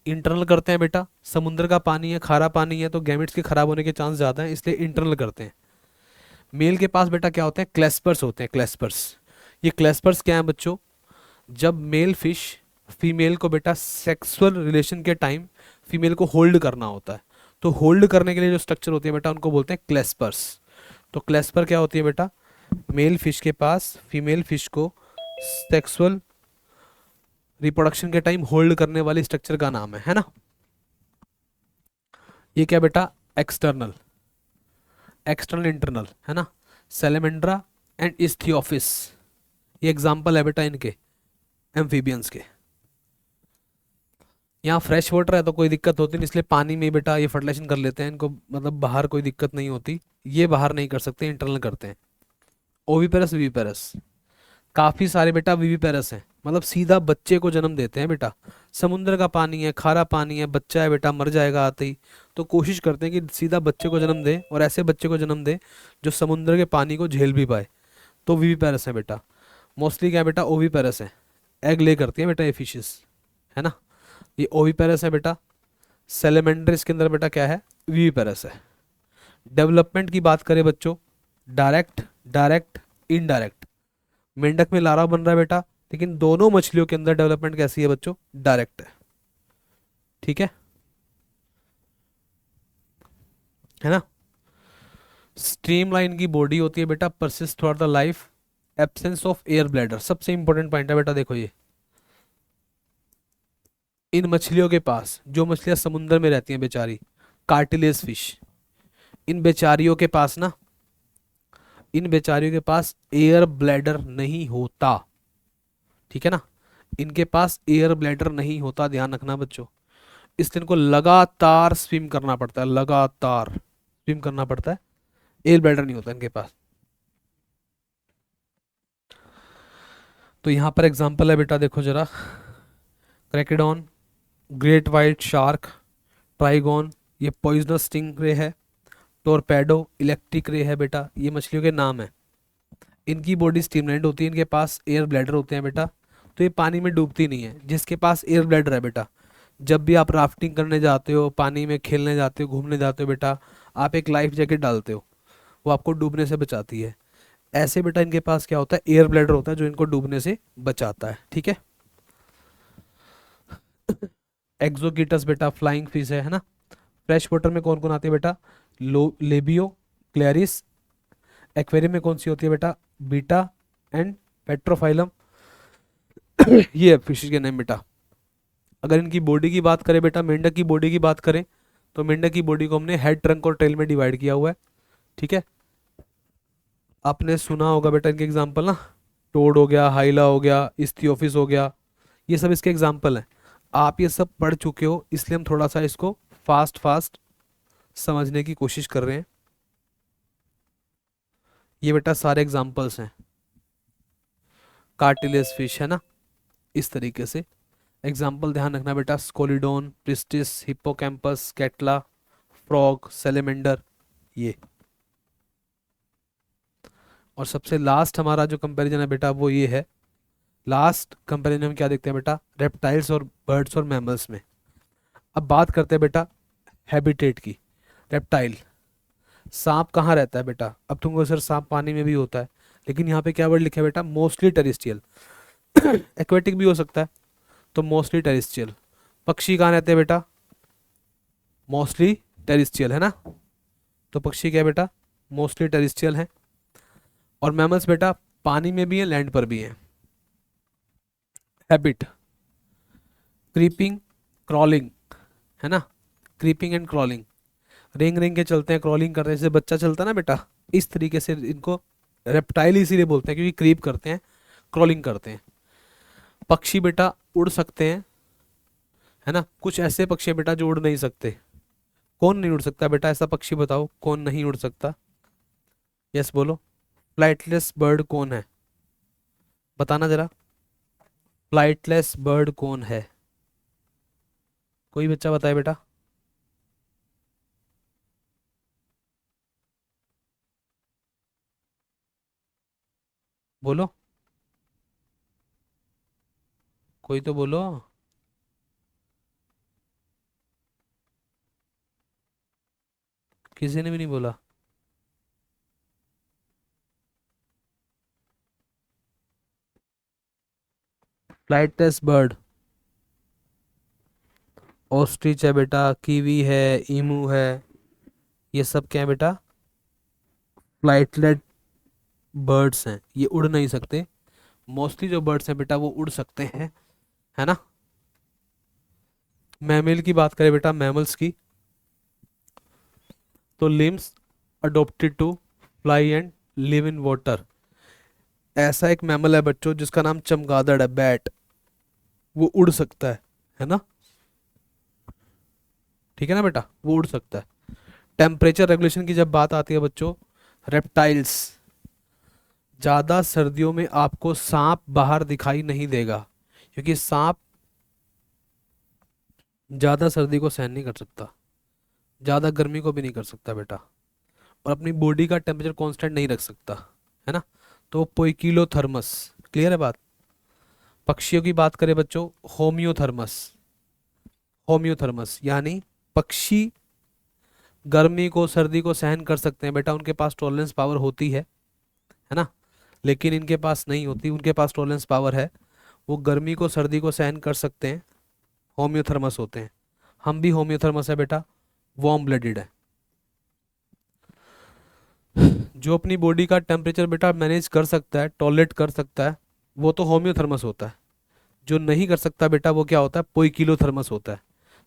इंटरनल करते हैं बेटा, समुद्र का पानी है, खारा पानी है, तो गैमेट्स के खराब होने के चांस ज़्यादा हैं, इसलिए इंटरनल करते हैं। मेल के पास बेटा क्या होते हैं, क्लेस्पर्स होते हैं, क्लेस्पर्स। ये क्लेस्पर्स क्या है बच्चों, जब मेल फिश फीमेल को बेटा सेक्सुअल रिलेशन के टाइम फीमेल को होल्ड करना होता है, तो होल्ड करने के लिए जो स्ट्रक्चर होती है बेटा उनको बोलते हैं क्लेस्पर्स। तो क्लेस्पर क्या होती है बेटा, मेल फिश के पास फीमेल फिश को सेक्सुअल रिप्रोडक्शन के टाइम होल्ड करने वाली स्ट्रक्चर का नाम है ना। ये क्या बेटा, एक्सटर्नल, एक्सटर्नल इंटरनल है ना, सेलेमेंड्रा एंड इस्थियोफिस, ये एग्जाम्पल है बेटा इनके एम्फीबियंस के। यहाँ फ्रेश वाटर है तो कोई दिक्कत होती नहीं, इसलिए पानी में बेटा ये फर्टिलाइजेशन कर लेते हैं इनको, मतलब बाहर कोई दिक्कत नहीं होती, ये बाहर नहीं कर सकते, इंटरनल करते हैं। ओविपेरस विविपेरस, काफी सारे बेटा विविपेरस हैं, मतलब सीधा बच्चे को जन्म देते हैं बेटा। समुद्र का पानी है, खारा पानी है, बच्चा है बेटा, मर जाएगा आते ही, तो कोशिश करते हैं कि सीधा बच्चे को जन्म दे, और ऐसे बच्चे को जन्म दे जो समुद्र के पानी को झेल भी पाए, तो विविपेरस है बेटा। मोस्टली क्या है बेटा, ओविपेरस है, एग ले करती है बेटा ये फिशेस, है ना, ये ओविपेरस है बेटा। सेलेमेंडर इसके अंदर बेटा क्या है, विविपेरस है। डेवलपमेंट की बात करें बच्चों, डायरेक्ट, डायरेक्ट, इनडायरेक्ट, मेंढक में लार्वा बन रहा है बेटा, लेकिन दोनों मछलियों के अंदर डेवलपमेंट कैसी है बच्चों, डायरेक्ट है है ना। स्ट्रीमलाइन की बॉडी होती है बेटा, persist through the life, absence of air bladder, सबसे इंपॉर्टेंट पॉइंट है बेटा, देखो ये इन मछलियों के पास, जो मछलियां समुद्र में रहती हैं बेचारी, कार्टिलेज फिश, इन बेचारियों के पास ना, इन बेचारियों के पास एयर ब्लैडर नहीं होता, ठीक है ना, इनके पास एयर ब्लैडर नहीं होता, ध्यान रखना बच्चों। इसलिए इनको लगातार स्विम करना पड़ता है, लगातार स्विम करना पड़ता है, एयर ब्लैडर नहीं होता इनके पास। तो यहाँ पर एग्जांपल है बेटा, देखो जरा, क्रैकेडॉन, ग्रेट वाइट शार्क, ट्राइगोन, ये पॉइजनस स्टिंग रे है, टोरपेडो, इलेक्ट्रिक रे है बेटा, ये मछलियों के नाम है। इनकी बॉडी स्टीमलाइट होती है, इनके पास एयर ब्लैडर होते हैं बेटा, तो ये पानी में डूबती नहीं है। जिसके पास एयर ब्लैडर है बेटा, जब भी आप राफ्टिंग करने जाते हो, पानी में खेलने जाते हो, घूमने जाते हो बेटा, आप एक लाइफ जैकेट डालते हो, वो आपको डूबने से बचाती है। ऐसे बेटा इनके पास क्या होता है, एयर ब्लैडर होता है जो इनको डूबने से बचाता है, ठीक है। एक्सोकीटस बेटा फ्लाइंग फिश है ना। फ्रेश वाटर में कौन कौन आती है बेटा, लो लेबियो, क्लैरिस। एक्वेरियम में कौन सी होती है बेटा, बीटा एंड पेट्रोफाइलम। ये है फिशेज के नेम बेटा। अगर इनकी बॉडी की बात करें बेटा, मेंढक की बॉडी की बात करें, तो मेंढक की बॉडी को हमने हेड, ट्रंक और टेल में डिवाइड किया हुआ है, ठीक है। आपने सुना होगा बेटा इनके एग्जाम्पल ना, टोड हो गया, हाइला हो गया, इस्थियोफिस हो गया, ये सब इसके एग्जाम्पल हैं। आप ये सब पढ़ चुके हो, इसलिए हम थोड़ा सा इसको फास्ट फास्ट समझने की कोशिश कर रहे हैं। ये बेटा सारे एग्जाम्पल्स हैं, कार्टिलेज फिश है ना, इस तरीके से एग्जाम्पल ध्यान रखना बेटा, स्कोलिडोन, priestess, hippocampus, catla, frog, salamander, ये। और सबसे लास्ट हमारा जो कंपैरिजन है बेटा वो ये है, लास्ट कंपैरिजन हम क्या देखते हैं बेटा, रेप्टाइल्स और बर्ड्स और मैमल्स में। अब बात करते हैं बेटा हैबिटेट की। रेप्टाइल, सांप कहाँ रहता है बेटा, अब तुमको सर सांप पानी में भी होता है, लेकिन यहाँ पे क्या वर्ड लिखा है बेटा, मोस्टली टेरिस्ट्रियल। एक्वेटिक भी हो सकता है, तो मोस्टली टेरिस्ट्रियल। पक्षी कहाँ रहते हैं बेटा, मोस्टली टेरिस्ट्रियल है ना, तो पक्षी क्या है बेटा, मोस्टली टेरिस्ट्रियल है। और मैमल्स बेटा पानी में भी है, लैंड पर भी है। हैबिट, क्रीपिंग, क्रॉलिंग, है ना, क्रीपिंग एंड क्रॉलिंग, रेंग रेंग के चलते हैं, क्रॉलिंग करते हैं, जैसे बच्चा चलता है ना बेटा, इस तरीके से इनको रेप्टाइल इसीलिए बोलते हैं क्योंकि क्रीप करते हैं, क्रॉलिंग करते हैं। पक्षी बेटा उड़ सकते हैं, है ना, कुछ ऐसे पक्षी हैं बेटा जो उड़ नहीं सकते। कौन नहीं उड़ सकता बेटा, ऐसा पक्षी बताओ कौन नहीं उड़ सकता, यस बोलो। फ्लाइटलेस बर्ड कौन है, बताना जरा, फ्लाइटलेस बर्ड कौन है, कोई बच्चा बताए बेटा। बोलो, कोई तो बोलो। किसी ने भी नहीं बोला। फ्लाइटलेस बर्ड, ऑस्ट्रिच है बेटा, कीवी है, ईमू है, ये सब क्या है बेटा, फ्लाइटलेट बर्ड्स हैं, ये उड़ नहीं सकते। मोस्टली जो बर्ड्स हैं बेटा वो उड़ सकते हैं, है ना। मैमल की बात करें बेटा, मैमल्स की, तो limbs adopted to fly and live in water. ऐसा एक मैमल है बच्चों जिसका नाम चमगादड़ है, बैट, वो उड़ सकता है ना। ठीक है ना बेटा, वो उड़ सकता है। टेम्परेचर रेगुलेशन की जब बात आती है बच्चों, रेप्टाइल्स, ज़्यादा सर्दियों में आपको सांप बाहर दिखाई नहीं देगा, क्योंकि सांप ज़्यादा सर्दी को सहन नहीं कर सकता, ज़्यादा गर्मी को भी नहीं कर सकता बेटा, और अपनी बॉडी का टेम्परेचर कांस्टेंट नहीं रख सकता, है ना। तो पोइकिलोथर्मस, क्लियर है बात। पक्षियों की बात करें बच्चों, होम्योथर्मस, होम्योथर्मस यानी पक्षी गर्मी को सर्दी को सहन कर सकते हैं बेटा, उनके पास टॉलरेंस पावर होती है ना। लेकिन इनके पास नहीं होती, उनके पास टॉलरेंस पावर है, वो गर्मी को सर्दी को सहन कर सकते हैं, होम्योथर्मस होते हैं। हम भी होम्योथर्मस है बेटा, वार्म ब्लडेड है। जो अपनी बॉडी का टेम्परेचर बेटा मैनेज कर सकता है, टॉलरेट कर सकता है, वो तो होम्योथर्मस होता है। जो नहीं कर सकता बेटा वो क्या होता है, पोइकिलोथर्मस होता है।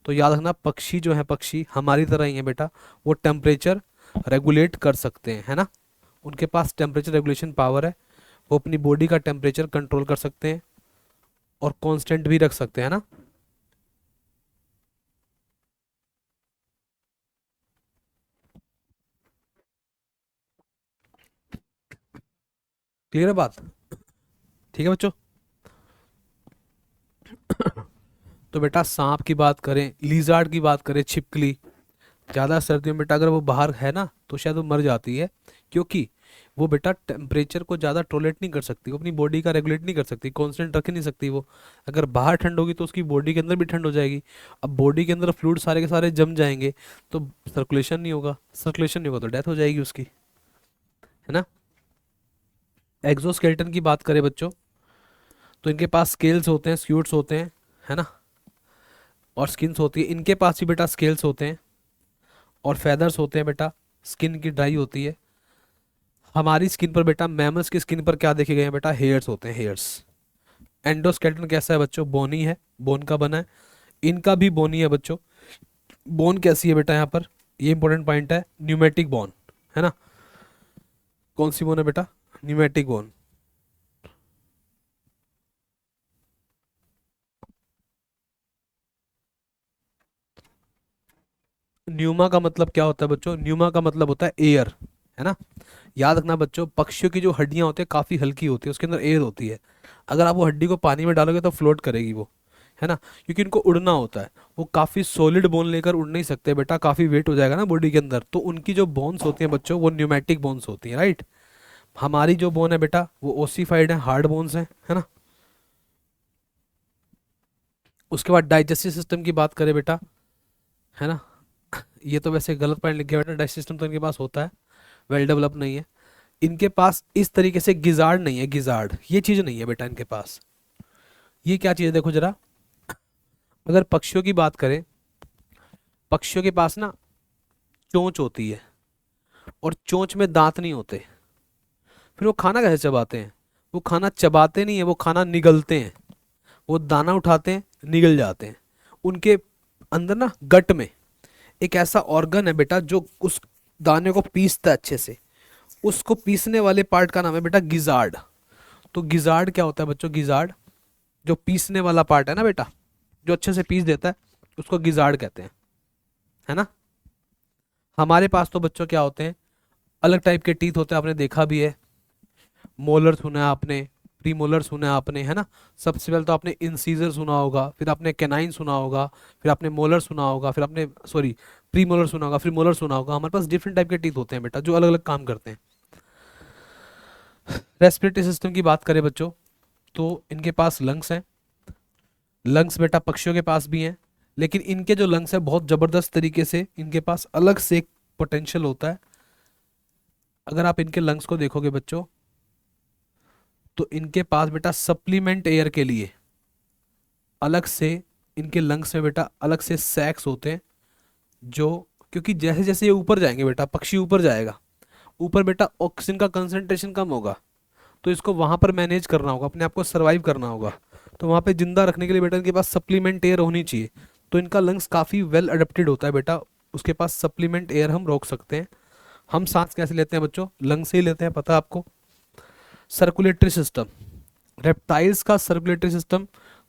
तो याद रखना, पक्षी जो है, पक्षी हमारी तरह ही है बेटा, वो टेम्परेचर रेगुलेट कर सकते हैं, है ना। उनके पास टेम्परेचर रेगुलेशन पावर है, वो अपनी बॉडी का टेम्परेचर कंट्रोल कर सकते हैं और कांस्टेंट भी रख सकते हैं ना। क्लियर है बात, ठीक है बच्चों। तो बेटा सांप की बात करें, लीजार्ड की बात करें, छिपकली, ज़्यादा सर्दियों में बेटा अगर वो बाहर है ना तो शायद वो मर जाती है, क्योंकि वो बेटा टेम्परेचर को ज़्यादा टॉलरेट नहीं कर सकती, वो अपनी बॉडी का रेगुलेट नहीं कर सकती, कांस्टेंट रख नहीं सकती वो। अगर बाहर ठंड होगी तो उसकी बॉडी के अंदर भी ठंड हो जाएगी। अब बॉडी के अंदर फ्लूइड सारे के सारे जम जाएंगे, तो सर्कुलेशन नहीं होगा, सर्कुलेशन नहीं होगा तो डेथ हो जाएगी उसकी, है ना। एक्सोस्केलेटन की बात करें बच्चों, तो इनके पास स्केल्स होते हैं, स्क्यूट्स होते हैं, है ना, और स्किन्स होती है। इनके पास भी बेटा स्केल्स होते हैं और फेदर्स होते हैं बेटा, स्किन की ड्राई होती है। हमारी स्किन पर बेटा, मैमल्स की स्किन पर क्या देखे गए हैं बेटा, हेयर्स होते हैं, हेयर्स। एंडोस्केलेटन कैसा है बच्चों, बोनी है, बोन का बना है। इनका भी बोनी है बच्चों। बोन कैसी है बेटा यहाँ पर, ये इंपॉर्टेंट पॉइंट है, न्यूमेटिक बोन, है ना। कौन सी बोन है बेटा, न्यूमेटिक बोन। न्यूमा का मतलब क्या होता है बच्चों, न्यूमा का मतलब होता है एयर, है ना। याद रखना बच्चों, पक्षियों की जो हड्डियां होती है काफी हल्की होती है, उसके अंदर एयर होती है। अगर आप वो हड्डी को पानी में डालोगे तो फ्लोट करेगी वो, है ना, क्योंकि इनको उड़ना होता है। वो काफी सॉलिड बोन लेकर उड़ नहीं सकते बेटा, काफी वेट हो जाएगा ना बॉडी के अंदर, तो उनकी जो बोन्स होती हैं बच्चों वो न्यूमेटिक बोन्स होती हैं, राइट। हमारी जो बोन है बेटा वो ओसीफाइड है, हार्ड बोन्स है ना। उसके बाद डाइजेस्टिव सिस्टम की बात करें बेटा, है ना, ये तो वैसे गलत पॉइंट लिख गया बेटा, डाइजेस्टिव सिस्टम तो इनके पास होता है, वेल डेवलप नहीं है। इनके पास इस तरीके से गिजार्ड नहीं है, गिजार्ड ये चीज नहीं है बेटा इनके पास। ये क्या चीज है देखो जरा, अगर पक्षियों की बात करें, पक्षियों के पास ना चोंच होती है, और चोंच में दांत नहीं होते। फिर वो खाना कैसे चबाते हैं, वो खाना चबाते नहीं है, वो खाना निगलते हैं। वो दाना उठाते हैं, निगल जाते हैं। उनके अंदर ना गट में एक ऐसा ऑर्गन है बेटा जो उस दाने को पीसता है अच्छे से, उसको पीसने वाले पार्ट का नाम है बेटा गिजार्ड। तो गिजार्ड क्या होता है बच्चों, गिजार्ड जो पीसने वाला पार्ट है ना बेटा, जो अच्छे से पीस देता है, उसको गिजार्ड कहते हैं, है ना। हमारे पास तो बच्चों क्या होते हैं, अलग टाइप के टीथ होते हैं, आपने देखा भी है। मोलर सुना है आपने, प्री मोलर सुना है आपने, है ना। सबसे पहले तो आपने इंसीजर सुना होगा, फिर आपने कैनाइन सुना होगा, फिर आपने मोलर सुना होगा, फिर आपने सॉरी प्री मोलर सुना होगा, फिर मोलर सुना होगा। हमारे पास डिफरेंट टाइप के टीथ होते हैं बेटा जो अलग अलग काम करते हैं। रेस्पिरेटरी सिस्टम की बात करें बच्चों, तो इनके पास लंग्स हैं। लंग्स बेटा पक्षियों के पास भी हैं, लेकिन इनके जो लंग्स है बहुत ज़बरदस्त तरीके से इनके पास अलग से एक पोटेंशियल होता है। अगर आप इनके लंग्स को देखोगे बच्चों, तो इनके पास बेटा सप्लीमेंट एयर के लिए अलग से, इनके लंग्स में बेटा अलग से सैक्स होते हैं, जो, क्योंकि जैसे जैसे ये ऊपर जाएंगे बेटा, पक्षी ऊपर जाएगा, ऊपर बेटा ऑक्सीजन का कंसंट्रेशन कम होगा, तो इसको वहां पर मैनेज करना होगा, अपने आप को सर्वाइव करना होगा। तो वहां पे जिंदा रखने के लिए बेटा इनके पास सप्लीमेंट एयर होनी चाहिए। तो इनका लंग्स काफ़ी वेल अडेप्टेड होता है बेटा, उसके पास सप्लीमेंट एयर हम रोक सकते हैं। हम सांस कैसे लेते हैं बच्चों? लंग से ही लेते हैं, पता है आपको। सर्कुलेटरी सिस्टम, रेप्टाइल्स का सर्कुलेटरी सिस्टम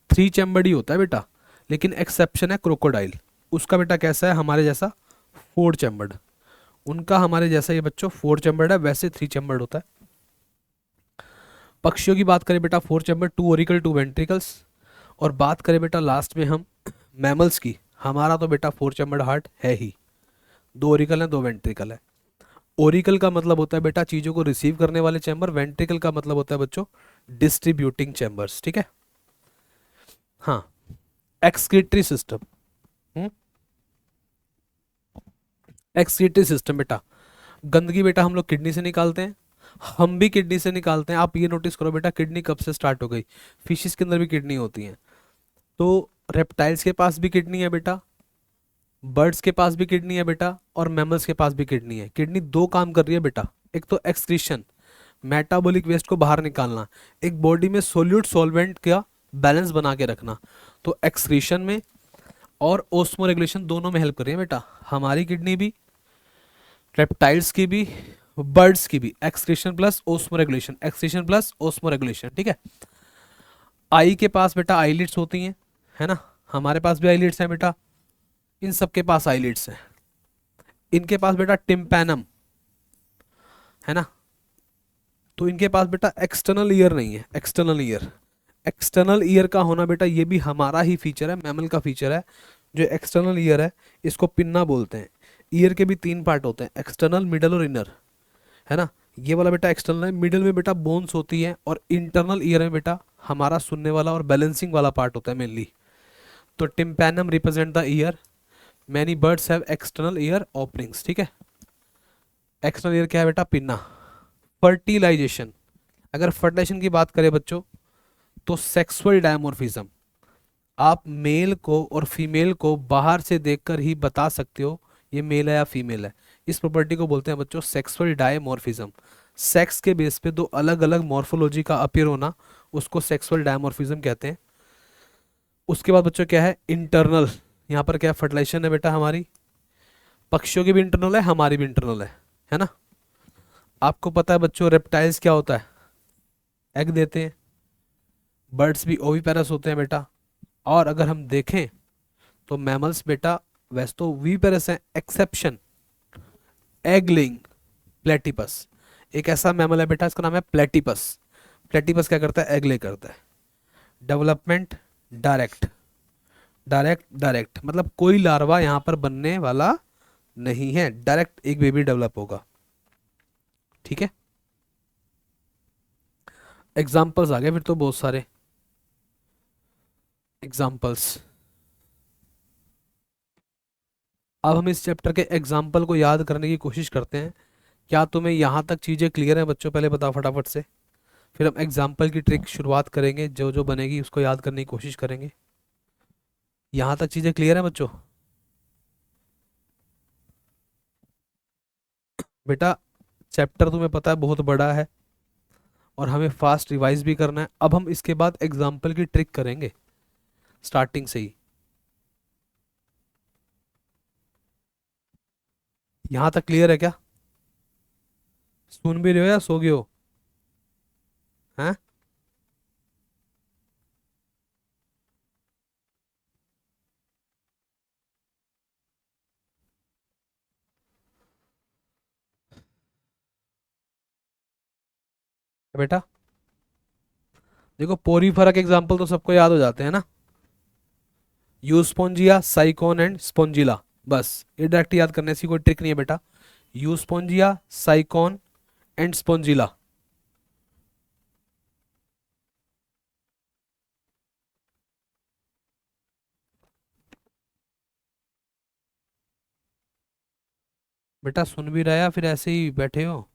3 चैम्बर्ड ही होता है बेटा, लेकिन एक्सेप्शन है क्रोकोडाइल। उसका बेटा कैसा है? हमारे जैसा 4 चैम्बर्ड। उनका हमारे जैसा ये बच्चों 4 चैम्बर्ड है, वैसे 3 चैम्बर्ड होता है। पक्षियों की बात करें बेटा 4 चैम्बर, 2 ओरिकल 2 वेंट्रिकल्स। और बात करें बेटा लास्ट में हम मैमल्स की, हमारा तो बेटा 4 चैम्बर्ड हार्ट है ही, 2 ओरिकल है 2 वेंट्रिकल है। ओरिकल का मतलब होता है बेटा चीजों को रिसीव करने वाले चैम्बर, वेंट्रिकल का मतलब होता है बच्चों डिस्ट्रीब्यूटिंग चैम्बर्स, ठीक है। हाँ, एक्सक्रीटरी सिस्टम। एक्सक्रीटरी सिस्टम बेटा, गंदगी बेटा हम लोग किडनी से निकालते हैं, हम भी किडनी से निकालते हैं। आप ये नोटिस करो बेटा किडनी कब से स्टार्ट हो गई, फिशिस के अंदर भी किडनी होती है। तो रेप्टाइल्स के पास भी किडनी है बेटा, बर्ड्स के पास भी किडनी है बेटा, और मैमल्स के पास भी किडनी है। किडनी दो काम कर रही है बेटा, एक तो एक्सक्रीशन, मेटाबॉलिक वेस्ट को बाहर निकालना, एक बॉडी में सोल्यूट सॉल्वेंट का बैलेंस बना के रखना। तो एक्सक्रीशन में और ओस्मो रेगुलेशन दोनों में हेल्प कर रही है बेटा हमारी किडनी भी, रेप्टाइल्स की भी, बर्ड्स की भी। Excretion plus osmo regulation, excretion plus osmo regulation, ठीक है। आई के पास बेटा आईलिड्स होती हैं, है ना, हमारे पास भी आईलिड्स हैं बेटा, इन सबके पास आईलिड्स हैं। इनके पास बेटा टिम्पैनम है ना, तो इनके पास बेटा एक्सटर्नल ईयर नहीं है। एक्सटर्नल ईयर, एक्सटर्नल ईयर का होना बेटा ये भी हमारा ही फीचर है, मैमल का फीचर है। जो एक्सटर्नल ईयर है इसको पिन्ना बोलते हैं। ईयर के भी 3 पार्ट होते हैं, एक्सटर्नल, मिडल और इनर, है ना। ये वाला बेटा एक्सटर्नल है, मिडिल में बेटा बोन्स होती है, और इंटरनल ईयर में बेटा हमारा सुनने वाला और बैलेंसिंग वाला पार्ट होता है मेनली। तो tympanum represent the year, many birds have external ear openings, ठीक है। एक्सटर्नल ईयर क्या है बेटा? पिन्ना। फर्टिलाइजेशन, अगर फर्टिलाइजेशन की बात करें बच्चों, तो सेक्सुअल डायमॉर्फिज्म, आप मेल को और फीमेल को बाहर से देखकर ही बता सकते हो ये मेल है या फीमेल है। इस प्रॉपर्टी को बोलते हैं बच्चों सेक्सुअल डायमॉर्फिज्म। सेक्स के बेस पे दो अलग अलग मॉर्फोलॉजी का अपीयर होना, उसको सेक्सुअल डायमॉर्फिज्म कहते हैं। उसके बाद बच्चों क्या है? इंटरनल, यहाँ पर क्या फर्टिलाइजेशन है बेटा हमारी, पक्षियों की भी इंटरनल है, हमारी भी इंटरनल है ना। आपको पता है बच्चों रेप्टाइल्स क्या होता है? एग देते हैं। बर्ड्स भी ओविपेरस होते हैं बेटा। और अगर हम देखें तो मैमल्स बेटा वैसे तो वीपेरस हैं, एक्सेप्शन एग लेइंग प्लेटिपस। एक ऐसा मैमल है बेटा, इसका नाम है प्लेटिपस। प्लेटिपस क्या करता है? एग ले करता है। डेवलपमेंट डायरेक्ट, डायरेक्ट डायरेक्ट मतलब कोई लार्वा यहाँ पर बनने वाला नहीं है, डायरेक्ट एक बेबी डेवलप होगा, ठीक है। एग्जाम्पल्स आ गए फिर तो बहुत सारे एग्जाम्पल्स। अब हम इस चैप्टर के एग्जाम्पल को याद करने की कोशिश करते हैं। क्या तुम्हें यहाँ तक चीज़ें क्लियर हैं बच्चों? पहले बताओ फटाफट से, फिर हम एग्जाम्पल की ट्रिक शुरुआत करेंगे, जो जो बनेगी उसको याद करने की कोशिश करेंगे। यहाँ तक चीज़ें क्लियर हैं बच्चों? बेटा चैप्टर तुम्हें पता है बहुत बड़ा है, और हमें फास्ट रिवाइज भी करना है। अब हम इसके बाद एग्जाम्पल की ट्रिक करेंगे स्टार्टिंग से ही। यहाँ तक क्लियर है क्या? सुन भी रहे हो या सो गए हो? हैं? बेटा देखो पोरीफेरा के एग्जाम्पल तो सबको याद हो जाते हैं ना, यूस्पोंजिया, साइकोन एंड स्पोंजिला। बस ये डायरेक्ट याद करने से कोई ट्रिक नहीं है बेटा। यूस्पोंजिया, साइकोन एंड स्पोंजिला। बेटा सुन भी रहा है या फिर ऐसे ही बैठे हो?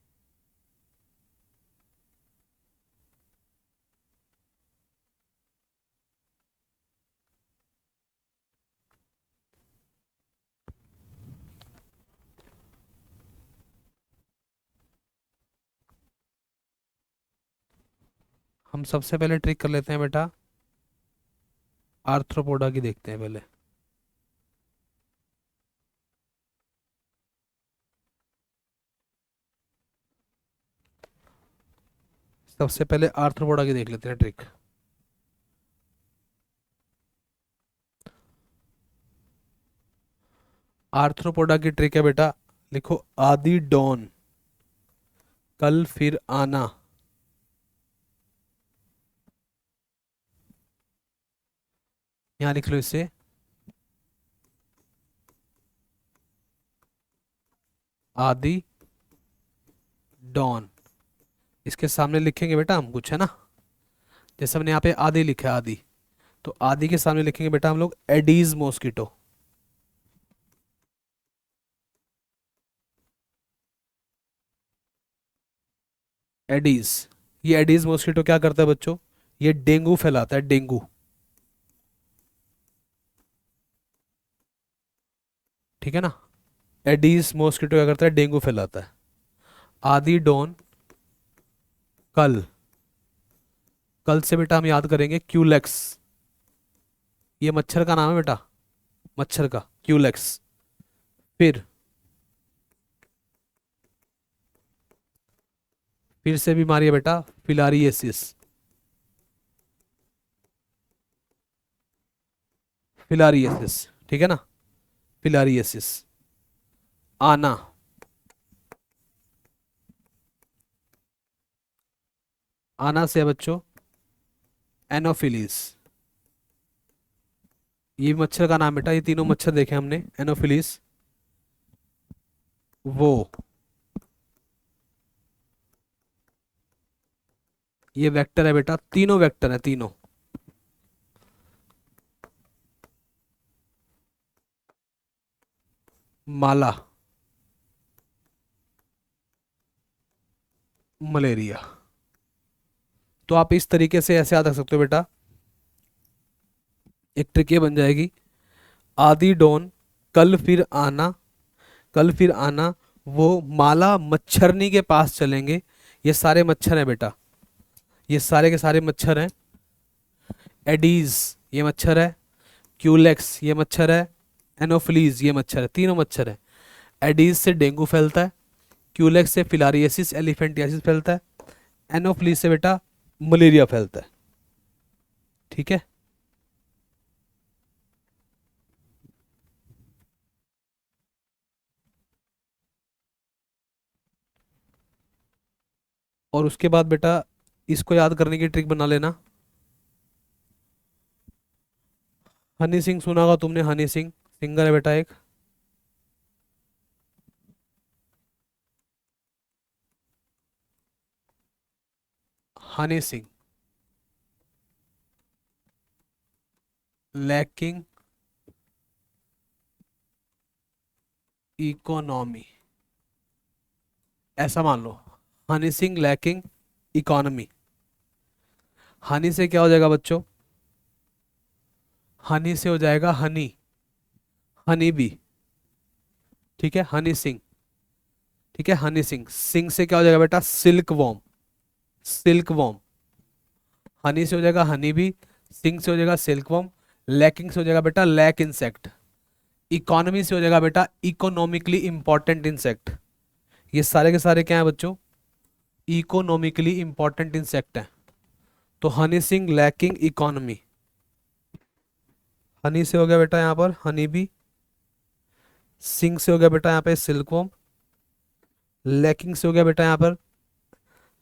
हम सबसे पहले ट्रिक कर लेते हैं बेटा, आर्थ्रोपोडा की देखते हैं पहले। सबसे पहले आर्थ्रोपोडा की देख लेते हैं ट्रिक। आर्थ्रोपोडा की ट्रिक है बेटा, लिखो आदि डॉन कल फिर आना। यहां लिख लो इसे, आदि डॉन। इसके सामने लिखेंगे बेटा हम कुछ, है ना, जैसे हमने यहाँ पे आदि लिखा है, आदि, तो आदि के सामने लिखेंगे बेटा हम लोग एडीज मॉस्किटो। एडीज, ये एडीज मॉस्किटो क्या करता है बच्चों, ये डेंगू फैलाता है, डेंगू। ठीक है ना, एडीज मॉस्किटो क्या करता है, डेंगू फैलाता है। आदि डॉन कल, कल से बेटा हम याद करेंगे क्यूलेक्स, ये मच्छर का नाम है बेटा, मच्छर का क्यूलेक्स। फिर से बीमारी है बेटा फिलारिएसिस, फिलारिएसिस, ठीक है ना, फिलारिएसिस। आना, आना से है बच्चों एनोफिलीज, ये मच्छर का नाम बेटा, ये तीनों मच्छर देखे हमने, एनोफिलीज वो, ये वेक्टर है बेटा, तीनों वेक्टर है, तीनों। माला, मलेरिया। तो आप इस तरीके से ऐसे याद रख सकते हो बेटा, एक ट्रिक ये बन जाएगी, आदि डॉन कल फिर आना, कल फिर आना वो माला मच्छरनी के पास चलेंगे। ये सारे मच्छर हैं बेटा, ये सारे के सारे मच्छर हैं। एडीज ये मच्छर है, क्यूलेक्स ये मच्छर है, एनोफिलीज ये मच्छर है, तीनों मच्छर है। एडीज से डेंगू फैलता है, क्यूलेक्स से फिलारियसिस एलिफेंटियासिस फैलता है, एनोफिलीज से बेटा मलेरिया फैलता है। ठीक है, और उसके बाद बेटा इसको याद करने की ट्रिक बना लेना। हनी सिंह सुना होगा तुमने, हनी सिंह सिंगर है बेटा एक, हनी सिंह। लैकिंग इकोनॉमी, ऐसा मान लो, हनी सिंह लैकिंग इकोनॉमी। हनी से क्या हो जाएगा बच्चों, हनी से हो जाएगा हनी, हनी बी। ठीक है, हनी सिंह, ठीक है, हनी सिंह। सिंह से क्या हो जाएगा बेटा, silk worm, silk worm. Honey से हो जाएगा हनी बी, सिंह से हो जाएगा सिल्क वॉर्म, लैकिंग से हो जाएगा बेटा लैक इंसेक्ट, इकोनॉमी से हो जाएगा बेटा इकोनॉमिकली इंपॉर्टेंट इंसेक्ट। ये सारे के सारे क्या है बच्चों, इकोनॉमिकली इंपॉर्टेंट इंसेक्ट हैं। तो हनी सिंह लैकिंग इकोनॉमी, हनी से हो गया बेटा यहाँ पर हनी बी, सिंह से हो गया बेटा यहाँ पे सिल्कवॉर्म, लैकिंग से हो गया बेटा यहाँ पर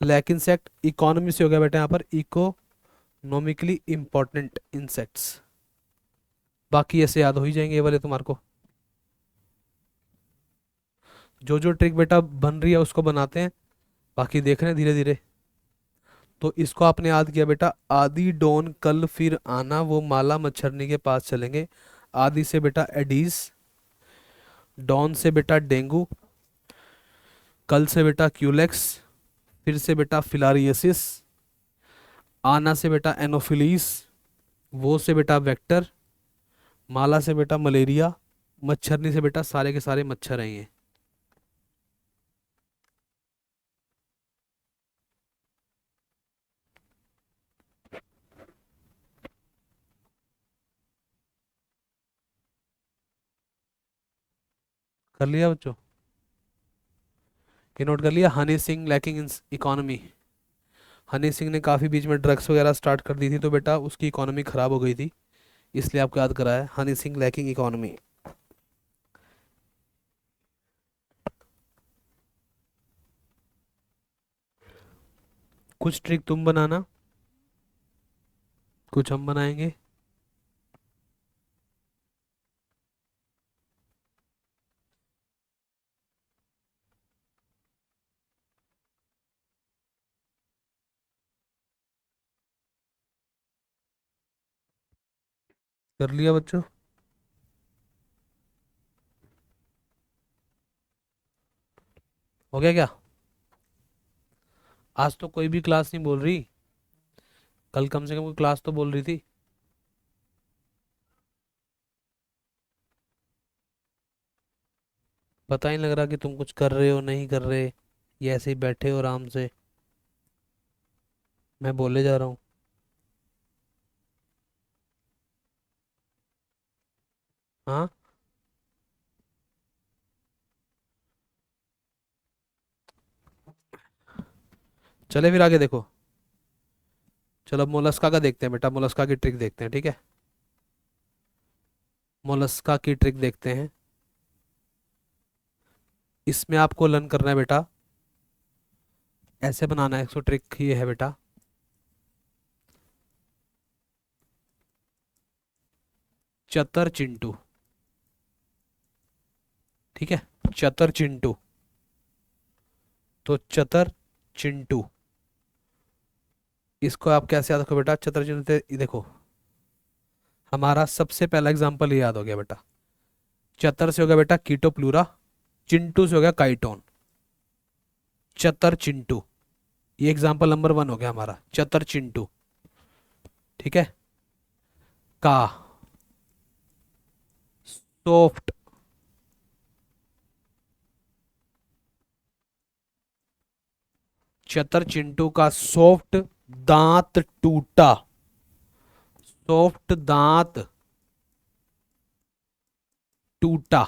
लैक इंसेक्ट, इकोनॉमी से हो गया बेटा यहाँ पर इकोनॉमिकली इंपॉर्टेंट इंसेक्ट्स। बाकी ऐसे याद हो ही जाएंगे ये वाले तुम्हारे को। जो जो ट्रिक बेटा बन रही है उसको बनाते हैं, बाकी देख रहे हैं धीरे धीरे। तो इसको आपने याद किया बेटा, आदि डॉन कल फिर आना वो माला मच्छरनी के पास चलेंगे। आदि से बेटा एडीज, डॉन से बेटा डेंगू, कल से बेटा क्यूलेक्स, फिर से बेटा फिलारियसिस, आना से बेटा एनोफिलीस, वो से बेटा वेक्टर, माला से बेटा मलेरिया, मच्छरनी से बेटा सारे के सारे मच्छर हैं ये। कर लिया बच्चों? ये नोट कर लिया, Honey Singh lacking in economy. Honey Singh ने काफ़ी बीच में ड्रग्स वगैरह स्टार्ट कर दी थी, तो बेटा उसकी इकोनॉमी ख़राब हो गई थी, इसलिए आपको याद करा है, हनी सिंह लैकिंग इकोनॉमी। कुछ ट्रिक तुम बनाना, कुछ हम बनाएंगे। कर लिया बच्चों? हो गया क्या? आज तो कोई भी क्लास नहीं बोल रही, कल कम से कम कोई क्लास तो बोल रही थी। पता ही नहीं लग रहा कि तुम कुछ कर रहे हो नहीं कर रहे, ये ऐसे ही बैठे हो आराम से, मैं बोले जा रहा हूँ। हाँ, चले फिर आगे देखो। चलो अब मोलस्का का देखते हैं बेटा, मोलस्का की ट्रिक देखते हैं, ठीक है? मोलस्का की ट्रिक देखते हैं। इसमें आपको लर्न करना है बेटा, ऐसे बनाना है, इसको ट्रिक ये है बेटा, चतर चिंटू, ठीक है? चतर चिंटू, तो चतर चिंटू, इसको आप कैसे याद रखो बेटा? चतर चिंटू ये देखो, हमारा सबसे पहला एग्जांपल ये याद हो गया बेटा, चतर से हो गया बेटा कीटो प्लूरा, चिंटू से हो गया काइटोन, चतर चिंटू, ये एग्जांपल नंबर 1 हो गया हमारा, चतर चिंटू, ठीक है? का सॉफ्ट, चतर चिंटू का सॉफ्ट दांत टूटा, सॉफ्ट दांत टूटा,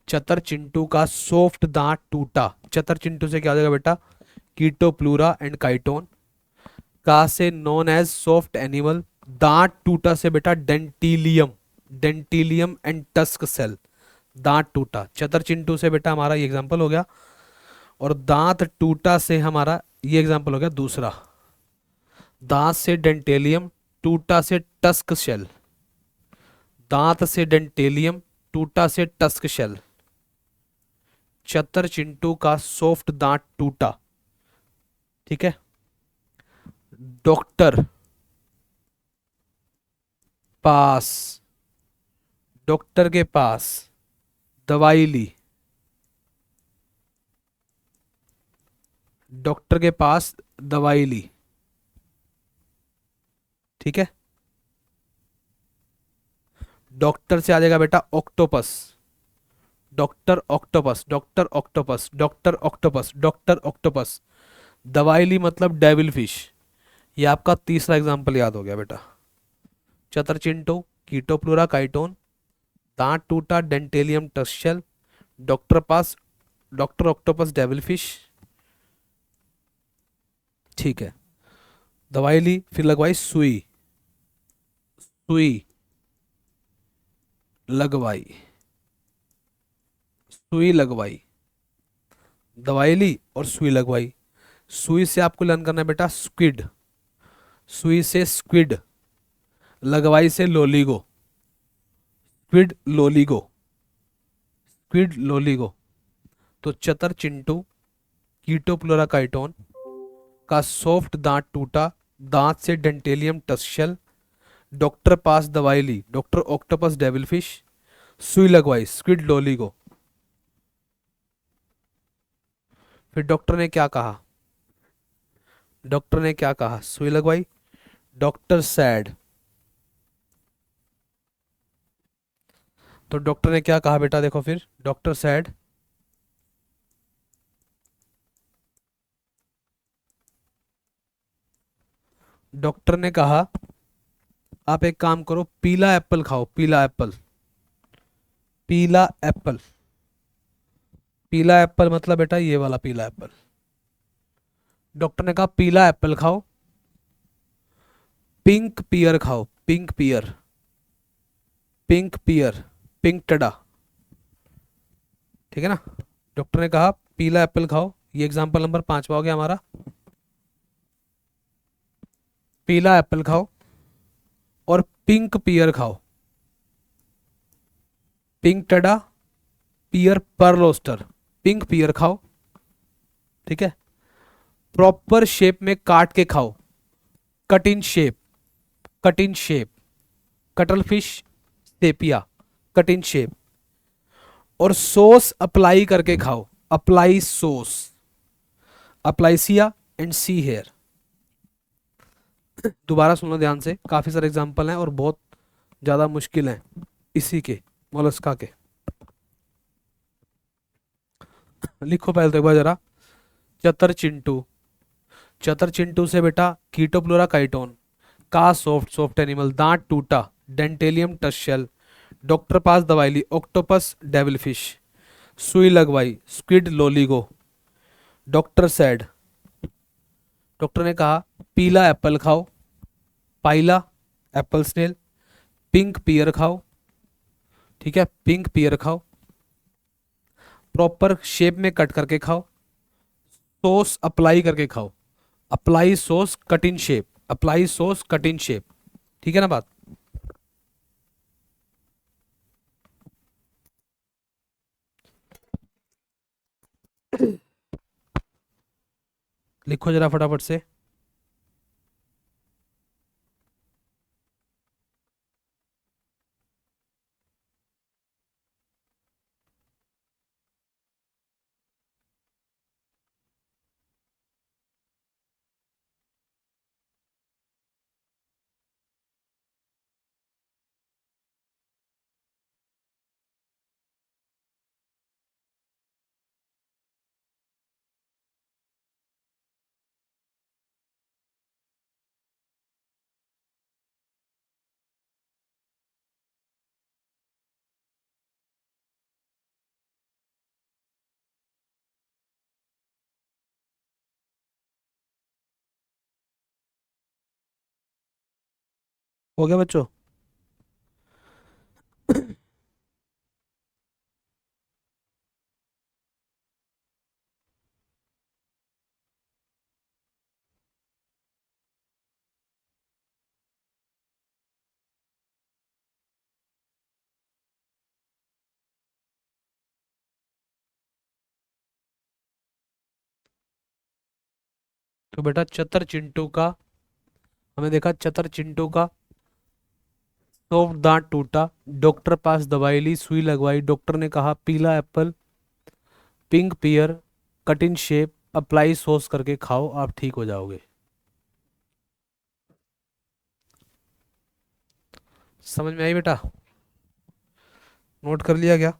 चतर चिंटू का सॉफ्ट दांत टूटा, चतर चिंटू से क्या हो जाएगा बेटा? कीटो प्लूरा एंड काइटोन, का से नोन एज सॉफ्ट एनिमल, दांत टूटा से बेटा डेंटिलियम, डेंटिलियम एंड टस्क सेल, दांत टूटा, चतर चिंटू से बेटा हमारा ये एग्जांपल हो गया, और दांत टूटा से हमारा ये एग्जांपल हो गया दूसरा, दांत से डेंटेलियम, टूटा से टस्क शेल, दांत से डेंटेलियम, टूटा से टस्क शेल, चतर चिंटू का सॉफ्ट दांत टूटा, ठीक है? डॉक्टर पास, डॉक्टर के पास दवाई ली, डॉक्टर के पास दवाई ली, ठीक है? डॉक्टर से आ जाएगा बेटा octopus, doctor octopus, doctor octopus, doctor octopus, doctor octopus, दवाई ली मतलब डेविल फिश, ये आपका तीसरा एग्जाम्पल याद हो गया बेटा, चतर चिंटू, कीटोप्लूरा काइटोन, दांत टूटा डेंटेलियम टस्शल, डॉक्टर पास, डॉक्टर ऑक्टोपस डेविल फिश, ठीक है? दवाई ली, फिर लगवाई सुई, सुई लगवाई, सुई लगवाई, दवाई ली और सुई लगवाई, सुई से आपको लर्न करना है बेटा स्क्विड, सुई से स्क्विड, लगवाई से Loligo, squid Loligo, squid Loligo, तो चतर चिंटू, कीटोप्लोरा काइटोन का सॉफ्ट दांत टूटा, दांत से डेंटेलियम टस्शल, डॉक्टर पास दवाई ली, डॉक्टर ऑक्टोपस डेविल फिश, सुई लगवाई स्क्विड लोलीगो, फिर डॉक्टर ने क्या कहा? डॉक्टर ने क्या कहा? सुई लगवाई, डॉक्टर सैड, तो डॉक्टर ने क्या कहा बेटा? देखो फिर डॉक्टर सैड, डॉक्टर ने कहा आप एक काम करो, पीला एप्पल खाओ, पीला एप्पल, पीला एप्पल। पीला एप्पल मतलब बेटा ये वाला पीला एप्पल। डॉक्टर ने कहा पीला एप्पल खाओ, पिंक पियर खाओ, पिंक पियर, पिंक पियर, पिंक टडा। ठीक है ना। डॉक्टर ने कहा पीला एप्पल खाओ, ये एग्जाम्पल नंबर 5 हो गया हमारा। पीला एप्पल खाओ और पिंक पियर खाओ, पिंक टडा, पियर पर रोस्टर, पिंक पियर खाओ। ठीक है। प्रॉपर शेप में काट के खाओ, cut in shape, cut in shape, cuttle fish, Sepia, cut in shape. और सॉस अप्लाई करके खाओ, apply sauce, Aplysia and sea hare. दोबारा सुनो ध्यान से, काफी सारे एग्जांपल हैं और बहुत ज्यादा मुश्किल हैं इसी के, मोलस्का के। लिखो पहले तो एक बार जरा। चतर चिंटू, चतर चिंटू से बेटा कीटोप्लोरा काइटोन, का सॉफ्ट सॉफ्ट एनिमल, दांत टूटा, डेंटेलियम टशल, डॉक्टर पास दवाई ली, ऑक्टोपस डेविल फिश, सुई लगवाई, squid Loligo, doctor said, doctor ने कहा पीला एप्पल खाओ, पाइला एप्पल स्नेल, पिंक पियर खाओ। ठीक है, पिंक पियर खाओ, प्रॉपर शेप में कट करके खाओ, सॉस अप्लाई करके खाओ, apply sauce cut in shape, apply sauce cut in shape. ठीक है ना बात। लिखो जरा फटाफट से। हो गया बच्चों। तो बेटा चतर चिंटू का, हमने देखा चतर चिंटू का सॉफ्ट दांत टूटा, डॉक्टर पास दवाई ली, सुई लगवाई, डॉक्टर ने कहा पीला apple, pink pear, cut in shape, apply sauce करके खाओ, आप ठीक हो जाओगे। समझ में आई बेटा? नोट कर लिया क्या?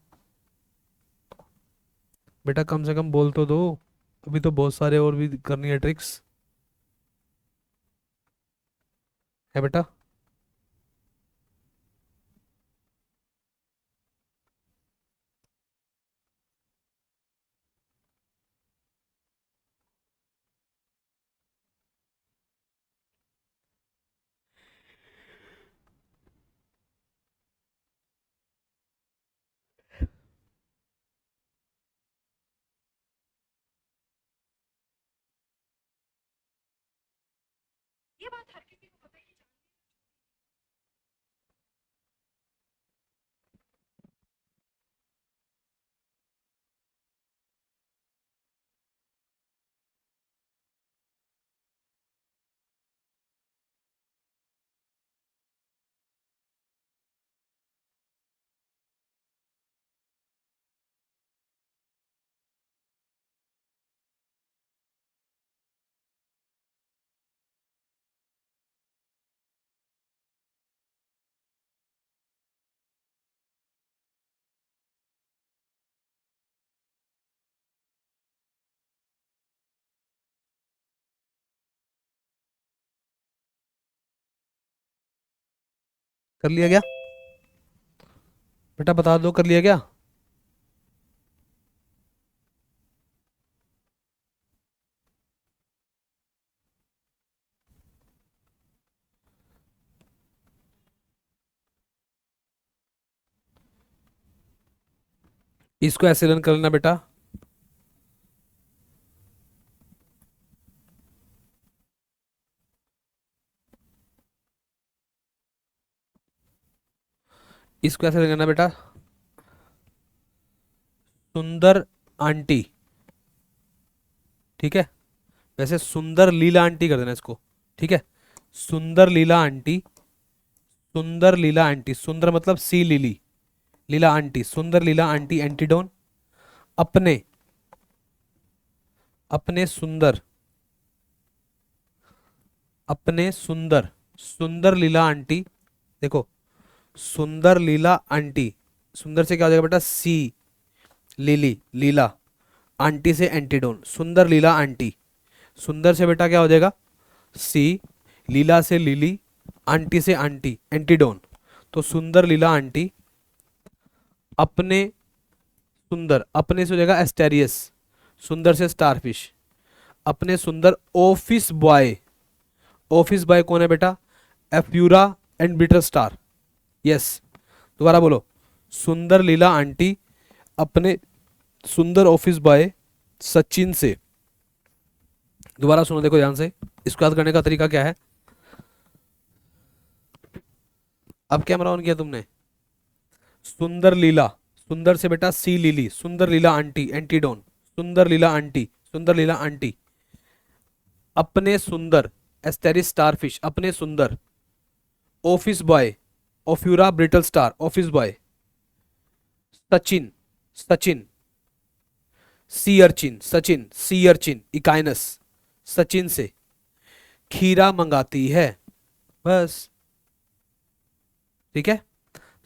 बेटा कम से कम बोल तो दो, अभी तो बहुत सारे और भी करनी है ट्रिक्स, है बेटा। कर लिया क्या? बेटा बता दो, कर लिया क्या? इसको ऐसे रन कर लेना बेटा। इसको ऐसे रन करना बेटा, सुंदर आंटी। ठीक है, वैसे सुंदर लीला आंटी कर देना इसको। ठीक है, सुंदर लीला आंटी, सुंदर लीला आंटी, सुंदर मतलब सी लिली, लीला आंटी, सुंदर लीला आंटी एंटीडोन। अपने, अपने सुंदर, अपने सुंदर, सुंदर लीला आंटी। देखो, सुंदर लीला आंटी, सुंदर से क्या हो जाएगा बेटा, सी लिली, लीला, आंटी से एंटीडोन, सुंदर लीला आंटी। सुंदर से बेटा क्या हो जाएगा, सी, लीला से लिली, आंटी से आंटी, एंटीडोन। तो सुंदर लीला आंटी अपने, सुंदर, अपने से हो जाएगा एस्टेरियस, सुंदर से स्टारफिश, अपने सुंदर ऑफिस बॉय। ऑफिस बॉय कौन है बेटा, एफ्यूरा एंड बिटर स्टार। यस, दोबारा बोलो, सुंदर लीला आंटी अपने सुंदर ऑफिस बॉय सचिन से। दोबारा सुनो, देखो ध्यान से, इसको याद करने का तरीका क्या है। अब कैमरा ऑन किया तुमने, सुंदर लीला, सुंदर से बेटा सी लिली, सुंदर लीला आंटी एंटीडोन, सुंदर लीला आंटी, सुंदर लीला आंटी अपने सुंदर एस्टेरिस स्टारफिश, अपने सुंदर office boy, Ophiura brittle star, office boy Sachin, Sachin sea urchin, Sachin sea urchin echinus, Sachin से खीरा मंगाती है। बस, ठीक है,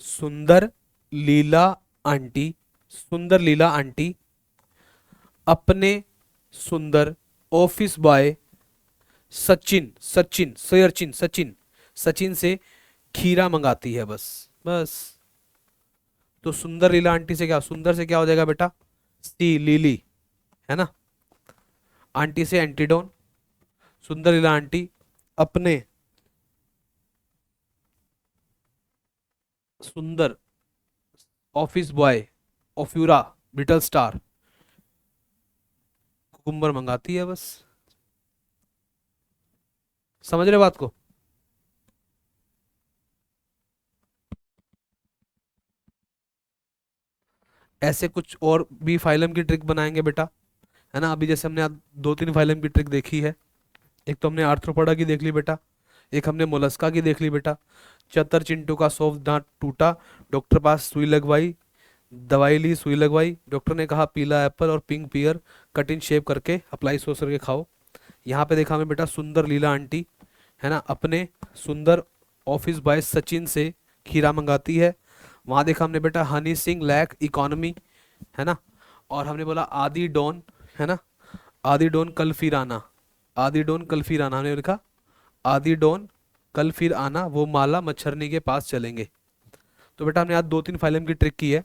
सुंदर लीला आंटी, सुंदर लीला आंटी अपने सुंदर ऑफिस बॉय सचिन, सचिन सचिन सचिन, सचिन से खीरा मंगाती है। बस, बस। तो सुंदर लीला आंटी से क्या, सुंदर से क्या हो जाएगा बेटा, सी लिली, है ना, आंटी से एंटीडोन, सुंदर लीला आंटी अपने सुंदर office boy Ophiura brittle star cucumber मंगाती है। बस, समझ रहे बात को? ऐसे कुछ और भी फाइलम की ट्रिक बनाएंगे बेटा, है ना। अभी जैसे हमने आज दो तीन फाइलम की ट्रिक देखी है। एक तो हमने आर्थ्रोपोडा की देख ली बेटा, एक हमने मोलस्का की देख ली बेटा। चतर चिंटू का सौ दांत टूटा, डॉक्टर पास सुई लगवाई, दवाई ली, सुई लगवाई, डॉक्टर ने कहा पीला एप्पल और pink pear cut in shape करके अप्लाई सोच करके खाओ। यहाँ पे देखा हमें बेटा, सुंदर लीला आंटी, है ना, अपने सुंदर ऑफिस बॉय सचिन से खीरा मंगाती है। वहाँ देखा हमने बेटा, हनी सिंह लैक इकोनॉमी, है ना। और हमने बोला आदि डॉन, है ना, आदि डॉन कल फिर आना, आदि डॉन कल फिर आना, हमने लिखा आदि डॉन कल फिर आना, वो माला मच्छरनी के पास चलेंगे। तो बेटा हमने आज दो तीन फाइलम की ट्रिक की है,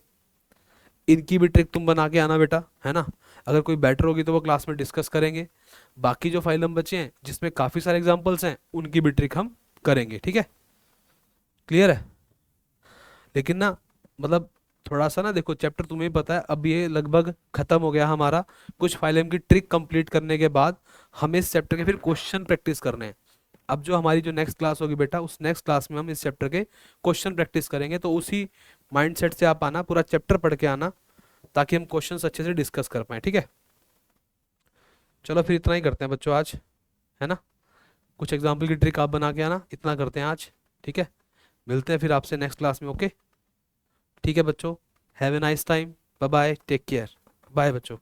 इनकी भी ट्रिक तुम बना के आना बेटा, है ना। अगर कोई बेटर होगी तो वो क्लास में डिस्कस करेंगे। बाकी जो फाइलम बचे हैं जिसमें काफ़ी सारे एग्जाम्पल्स हैं, उनकी भी ट्रिक हम करेंगे, ठीक है। क्लियर है? लेकिन ना, मतलब थोड़ा सा ना देखो, चैप्टर तुम्हें भी पता है अब ये लगभग खत्म हो गया हमारा। कुछ फाइलम की ट्रिक कंप्लीट करने के बाद हमें इस चैप्टर के फिर क्वेश्चन प्रैक्टिस करने हैं। अब जो हमारी जो नेक्स्ट क्लास होगी बेटा, उस नेक्स्ट क्लास में हम इस चैप्टर के क्वेश्चन प्रैक्टिस करेंगे। तो उसी माइंडसेट से आप आना, पूरा चैप्टर पढ़ के आना, ताकि हम क्वेश्चंस अच्छे से डिस्कस कर पाए, ठीक है। चलो फिर इतना ही करते हैं बच्चों आज, है ना। कुछ एग्जाम्पल की ट्रिक आप बना के आना, इतना करते हैं आज, ठीक है। मिलते हैं फिर आपसे नेक्स्ट क्लास में, ओके। ठीक है बच्चों, have a nice time, bye bye, take care, bye बच्चों।